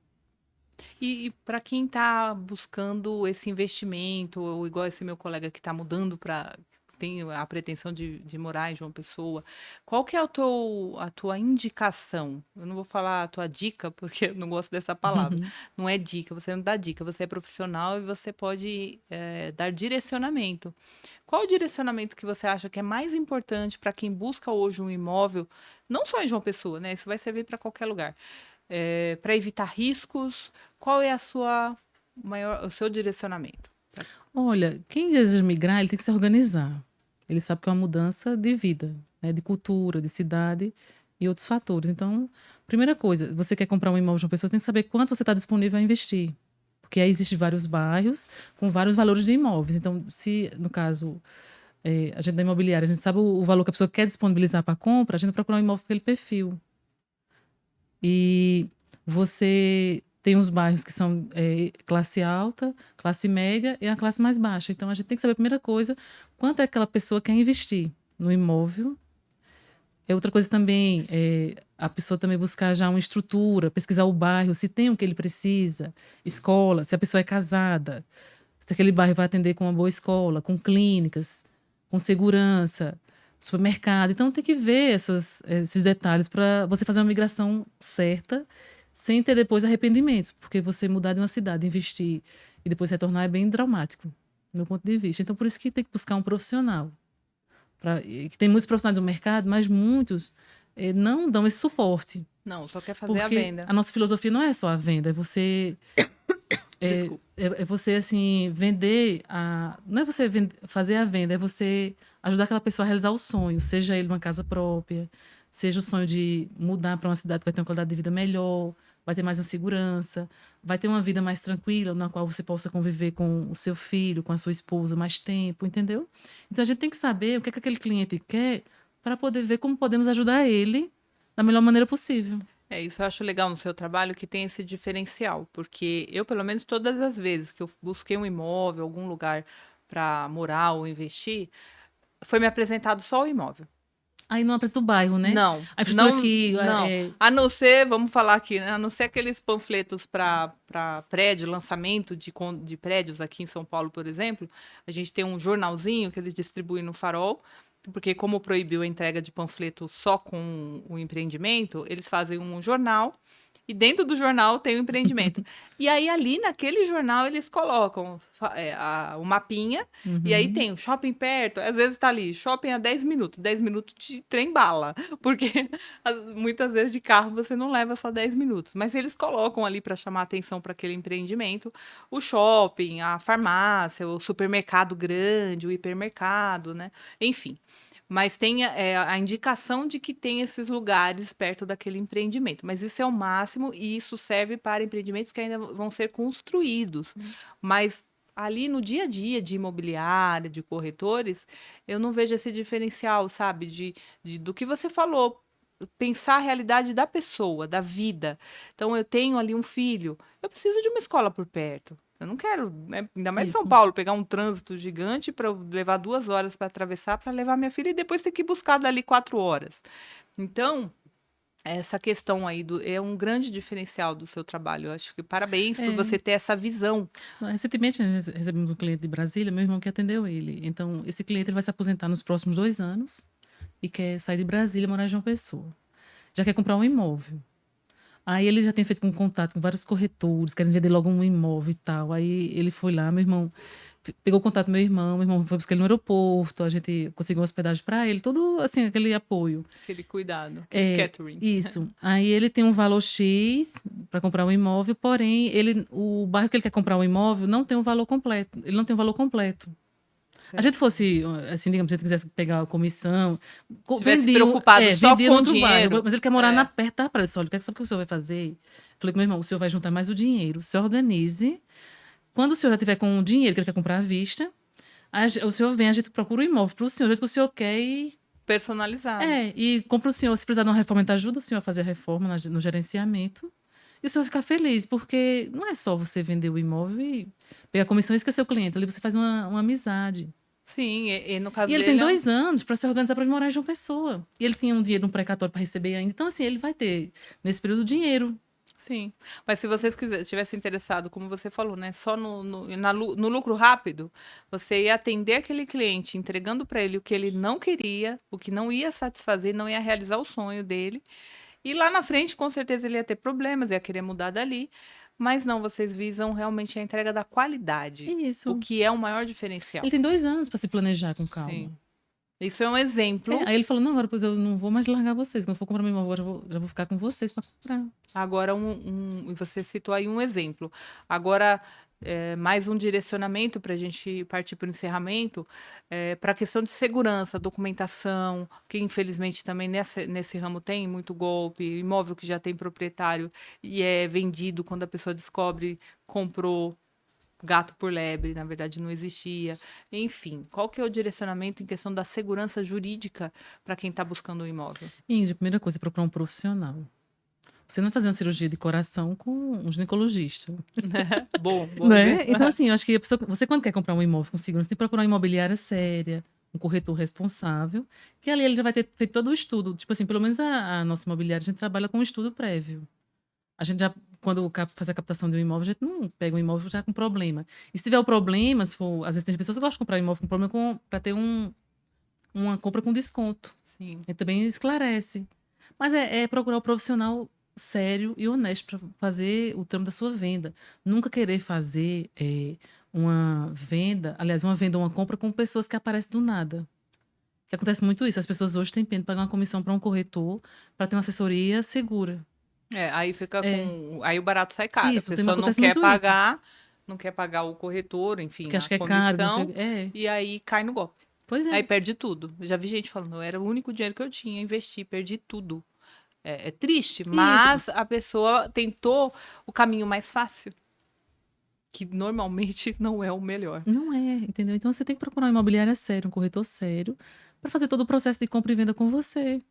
E para quem está buscando esse investimento, ou igual esse meu colega que está mudando para tem a pretensão de morar em João Pessoa, qual que é a tua indicação? Eu não vou falar a tua dica, porque eu não gosto dessa palavra. Não é dica, você não dá dica, você é profissional e você pode dar direcionamento. Qual o direcionamento que você acha que é mais importante para quem busca hoje um imóvel, não só em João Pessoa, né? Isso vai servir para qualquer lugar. Para evitar riscos, qual é o seu direcionamento? Olha, quem deseja migrar, ele tem que se organizar. Ele sabe que é uma mudança de vida, né, de cultura, de cidade e outros fatores. Então, primeira coisa, você quer comprar um imóvel de uma pessoa, tem que saber quanto você está disponível a investir. Porque aí existem vários bairros com vários valores de imóveis. Então, se, no caso, a gente da imobiliária, a gente sabe o valor que a pessoa quer disponibilizar para compra, a gente vai procurar um imóvel com aquele perfil. E você tem os bairros que são classe alta, classe média e a classe mais baixa. Então, a gente tem que saber a primeira coisa, quanto é que aquela pessoa quer investir no imóvel. Outra coisa também, a pessoa também buscar já uma estrutura, pesquisar o bairro, se tem o que ele precisa, escola, se a pessoa é casada, se aquele bairro vai atender com uma boa escola, com clínicas, com segurança, supermercado. Então, tem que ver esses detalhes para você fazer uma migração certa, sem ter depois arrependimentos, porque você mudar de uma cidade, investir e depois retornar é bem traumático, do meu ponto de vista. Então, por isso que tem que buscar um profissional. Que tem muitos profissionais do mercado, mas muitos não dão esse suporte. Não, só quer fazer a Porque venda. a nossa filosofia não é só a venda, é você é você, assim, vender não é você fazer a venda, é você ajudar aquela pessoa a realizar o sonho, seja ele uma casa própria, seja o sonho de mudar para uma cidade que vai ter uma qualidade de vida melhor, vai ter mais uma segurança, vai ter uma vida mais tranquila, na qual você possa conviver com o seu filho, com a sua esposa mais tempo, entendeu? Então a gente tem que saber o que é que aquele cliente quer para poder ver como podemos ajudar ele da melhor maneira possível. Isso eu acho legal no seu trabalho, que tem esse diferencial, porque eu, pelo menos, todas as vezes que eu busquei um imóvel, algum lugar para morar ou investir, foi me apresentado só o imóvel. Aí não apresenta o bairro, né? Não, A infraestrutura não, que não. A não ser, vamos falar aqui, né? A não ser aqueles panfletos para prédio, lançamento de prédios aqui em São Paulo, por exemplo. A gente tem um jornalzinho que eles distribuem no Farol, porque como proibiu a entrega de panfleto só com o empreendimento, eles fazem um jornal e dentro do jornal tem o empreendimento. E aí ali naquele jornal eles colocam o mapinha e aí tem o shopping perto, às vezes tá ali, shopping a 10 minutos de trem bala, porque muitas vezes de carro você não leva só 10 minutos, mas eles colocam ali para chamar atenção para aquele empreendimento, o shopping, a farmácia, o supermercado grande, o hipermercado, né? Enfim. Mas tem a indicação de que tem esses lugares perto daquele empreendimento. Mas isso é o máximo e isso serve para empreendimentos que ainda vão ser construídos. Mas ali no dia a dia de imobiliária, de corretores, eu não vejo esse diferencial, sabe? Do que você falou. Pensar a realidade da pessoa, da vida. Então, eu tenho ali um filho, eu preciso de uma escola por perto. Eu não quero, né, ainda mais em São Isso. Paulo, pegar um trânsito gigante para levar 2 horas para atravessar para levar minha filha e depois ter que buscar dali 4 horas. Então, essa questão aí é um grande diferencial do seu trabalho. Eu acho que parabéns por É. você ter essa visão. Recentemente, nós recebemos um cliente de Brasília, meu irmão que atendeu ele. Então, esse cliente ele vai se aposentar nos próximos 2 anos e quer sair de Brasília e morar em João Pessoa. Já quer comprar um imóvel. Aí ele já tem feito um contato com vários corretores, querem vender logo um imóvel e tal. Aí ele foi lá, meu irmão pegou o contato do meu irmão foi buscar ele no aeroporto, a gente conseguiu uma hospedagem para ele, tudo assim, aquele apoio. Aquele cuidado, aquele catering. Isso. Aí ele tem um valor X para comprar um imóvel, porém, o bairro que ele quer comprar um imóvel não tem um valor completo. Ele não tem um valor completo. A gente fosse, assim, digamos, se ele quisesse pegar a comissão, Tivesse preocupado só vendia com no o outro dinheiro. bairro, mas ele quer morar na perto da praia. Olha, sabe o que o senhor vai fazer? Falei com meu irmão, o senhor vai juntar mais o dinheiro, se organize. Quando o senhor já tiver com o dinheiro que ele quer comprar à vista, o senhor vem, a gente procura o imóvel para o senhor, do jeito que o senhor quer Personalizado. e compra o senhor, se precisar de uma reforma, a gente ajuda o senhor a fazer a reforma no gerenciamento. E o senhor ficar feliz, porque não é só você vender o imóvel e pegar a comissão e esquecer o cliente. Ali você faz uma amizade. Sim, e no caso E ele dele... tem 2 anos para se organizar para morar em João Pessoa. E ele tinha um dinheiro no precatório para receber ainda. Então, assim, ele vai ter, nesse período, dinheiro. Sim, mas se vocês tivessem interessado, como você falou, né, só no lucro rápido, você ia atender aquele cliente entregando para ele o que ele não queria, o que não ia satisfazer, não ia realizar o sonho dele. E lá na frente, com certeza, ele ia ter problemas, ia querer mudar dali. Mas não, vocês visam realmente a entrega da qualidade, o Isso. que é o maior diferencial. Ele tem 2 anos para se planejar com calma. Sim. Isso é um exemplo. Aí ele falou, não, agora pois eu não vou mais largar vocês. Quando eu for comprar meu imóvel, agora já vou ficar com vocês para comprar. Agora, você citou aí um exemplo. Agora, mais um direcionamento para a gente partir para o encerramento, para a questão de segurança, documentação, que infelizmente também nesse ramo tem muito golpe, imóvel que já tem proprietário e é vendido quando a pessoa descobre, comprou, gato por lebre, na verdade não existia. Enfim, qual que é o direcionamento em questão da segurança jurídica para quem está buscando um imóvel? Índia, a primeira coisa é procurar um profissional. Você não vai fazer uma cirurgia de coração com um ginecologista. Bom Né? exemplo. Então, assim, eu acho que a pessoa, você, quando quer comprar um imóvel com segurança, tem que procurar uma imobiliária séria, um corretor responsável, que ali ele já vai ter feito todo o estudo. Tipo assim, pelo menos a nossa imobiliária, a gente trabalha com um estudo prévio. A gente já, quando faz a captação de um imóvel, a gente não pega um imóvel já com problema. E se tiver o problema, às vezes tem pessoas que gostam de comprar um imóvel com problema para ter uma compra com desconto. Sim. Ele também esclarece. Mas é procurar o profissional sério e honesto para fazer o trâmite da sua venda. Nunca querer fazer uma venda, aliás, uma venda ou uma compra com pessoas que aparecem do nada. Que acontece muito isso. As pessoas hoje têm pena de pagar uma comissão para um corretor para ter uma assessoria segura. Aí fica com. Aí o barato sai caro. Isso, A pessoa não acontece quer muito pagar, não quer pagar o corretor, enfim, Porque a acha que é caro. Não comissão, sei, e aí cai no golpe. Pois é. Aí perde tudo. Já vi gente falando, era o único dinheiro que eu tinha, investi, perdi tudo. É triste, mas a pessoa tentou o caminho mais fácil, que normalmente não é o melhor. Não é, entendeu? Então você tem que procurar uma imobiliária séria, um corretor sério, para fazer todo o processo de compra e venda com você.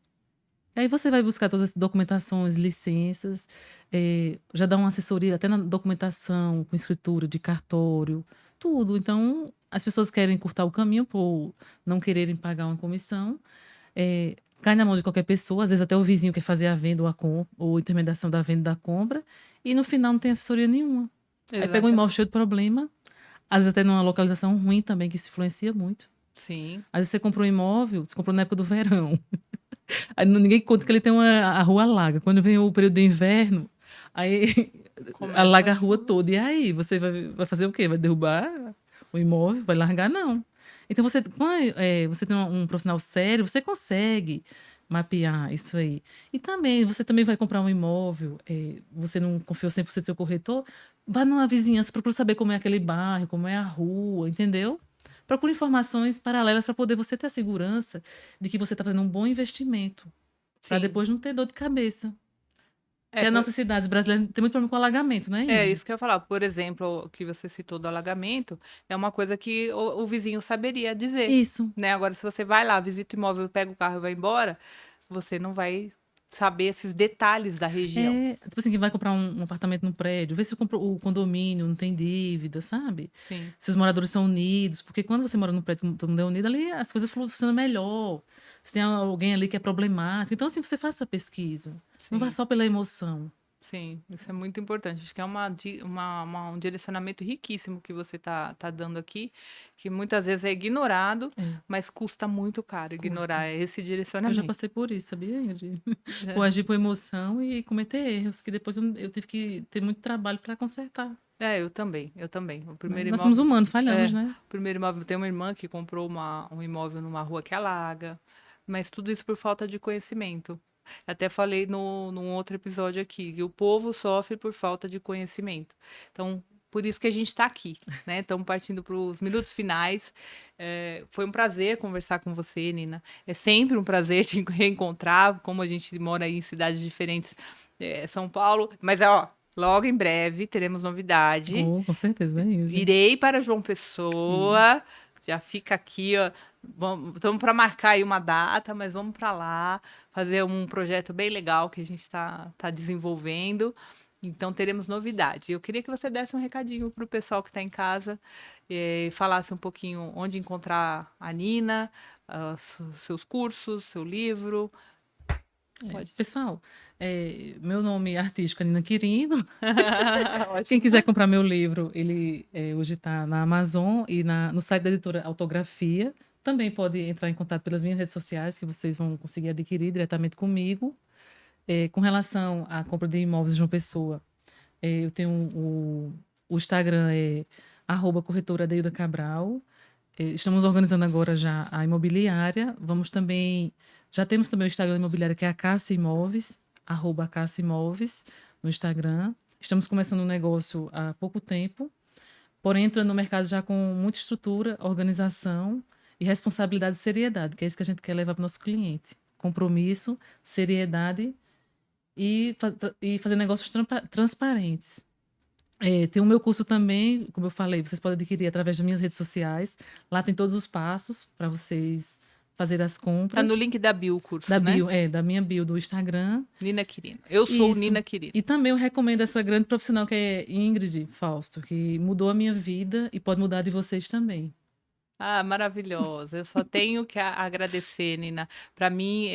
Aí você vai buscar todas as documentações, licenças, já dá uma assessoria até na documentação, com escritura de cartório, tudo. Então, as pessoas querem encurtar o caminho por não quererem pagar uma comissão, cai na mão de qualquer pessoa, às vezes até o vizinho quer fazer a venda ou a compra, ou intermediação da venda e da compra, e no final não tem assessoria nenhuma. Aí pega um imóvel cheio de problema, às vezes até numa localização ruim também, que se influencia muito. Sim. Às vezes você comprou um imóvel, você comprou na época do verão. Aí ninguém conta que ele tem a rua alaga. Quando vem o período de inverno, aí alaga a rua toda. E aí, você vai fazer o quê? Vai derrubar o imóvel? Vai largar? Não. Então, você tem um profissional sério, você consegue mapear isso aí. E também, você também vai comprar um imóvel, você não confiou 100% no seu corretor, vá numa vizinhança, procura saber como é aquele bairro, como é a rua, entendeu? Procure informações paralelas para poder você ter a segurança de que você está fazendo um bom investimento. Para depois não ter dor de cabeça. Porque as nossas cidades brasileiras têm muito problema com alagamento, né, Índia? Isso que eu ia falar. Por exemplo, o que você citou do alagamento, é uma coisa que o vizinho saberia dizer. Isso. Né? Agora, se você vai lá, visita o imóvel, pega o carro e vai embora, você não vai saber esses detalhes da região. Tipo assim, que vai comprar um apartamento no prédio, vê se o condomínio não tem dívida, sabe? Sim. Se os moradores são unidos, porque quando você mora num prédio que todo mundo é unido, ali as coisas funcionam melhor. se tem alguém ali que é problemático. Então, assim, você faça essa pesquisa. Não vá Sim. só pela emoção. Sim, isso é muito importante. Acho que é um direcionamento riquíssimo que você tá dando aqui, que muitas vezes é ignorado, É, mas custa muito caro custa. ignorar esse Eu já direcionamento. passei por isso, sabia, Ingrid? Por agir por emoção e cometer erros, que depois eu tive que ter muito trabalho para consertar, É, eu também, eu também. né? Nós somos humanos, falhamos, né? O primeiro imóvel, tem uma irmã que comprou um imóvel numa rua que alaga, mas tudo isso por falta de conhecimento. Até falei num outro episódio aqui, que o povo sofre por falta de conhecimento. Então, por isso que a gente está aqui, né? Estamos partindo para os minutos finais. Foi um prazer conversar com você, Nina. É sempre um prazer te reencontrar, como a gente mora aí em cidades diferentes, São Paulo. Mas, ó, logo em breve teremos novidade. Oh, com certeza, né, Ingrid? Irei para João Isso. Pessoa. Já fica aqui, ó. Estamos para marcar aí uma data, mas vamos para lá fazer um projeto bem legal que a gente tá desenvolvendo. Então teremos novidade. Eu queria que você desse um recadinho para o pessoal que está em casa, falasse um pouquinho onde encontrar a Nina, seus cursos, seu livro. Pode. Pessoal, meu nome artístico é Nina Quirino. Quem Ótimo. quiser comprar meu livro, ele hoje está na Amazon e no site da editora Autografia. Também pode entrar em contato pelas minhas redes sociais, que vocês vão conseguir adquirir diretamente comigo. Com relação à compra de imóveis de João Pessoa, eu tenho o Instagram @corretora Adeilda Cabral. Estamos organizando agora já a imobiliária. Já temos também o Instagram da imobiliária, que é a Cássia Imóveis, @Cássia Imóveis, no Instagram. Estamos começando um negócio há pouco tempo, porém entrando no mercado já com muita estrutura, organização e responsabilidade e seriedade, que é isso que a gente quer levar para o nosso cliente. Compromisso, seriedade e fazer negócios transparentes. Tem o meu curso também, como eu falei, vocês podem adquirir através das minhas redes sociais. Lá tem todos os passos para vocês fazerem as Tá no compras. link da bio o Da curso, né? bio, da minha bio do Instagram. Nina Quirino. Eu sou Isso. Nina Quirino. E também eu recomendo essa grande profissional que é Ingrid Fausto, que mudou a minha vida e pode mudar a de vocês também. Ah, maravilhosa. Eu só tenho que agradecer, Nina. Para mim,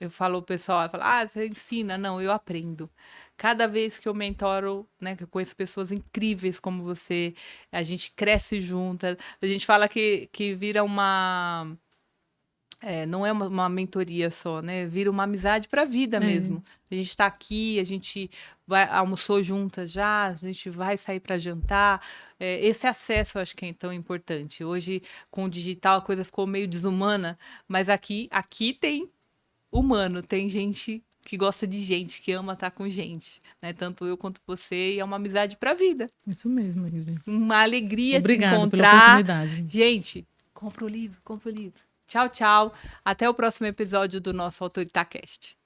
eu falo, o pessoal fala, você ensina. Não, eu aprendo. Cada vez que eu mentoro, né, que eu conheço pessoas incríveis como você, a gente cresce juntas. A gente fala que vira não é uma mentoria só, né? Vira uma amizade para a vida É, mesmo. A gente está aqui, a gente almoçou juntas já, a gente vai sair para jantar. Esse acesso eu acho que é tão importante. Hoje, com o digital, a coisa ficou meio desumana, mas aqui tem humano, tem gente que gosta de gente, que ama estar com gente, né? Tanto eu quanto você, e é uma amizade para a vida. isso mesmo, Ingrid. Uma alegria te Obrigada pela encontrar. oportunidade. Gente, compra o livro, compra o livro. Tchau, tchau. Até o próximo episódio do nosso AutoritáCast.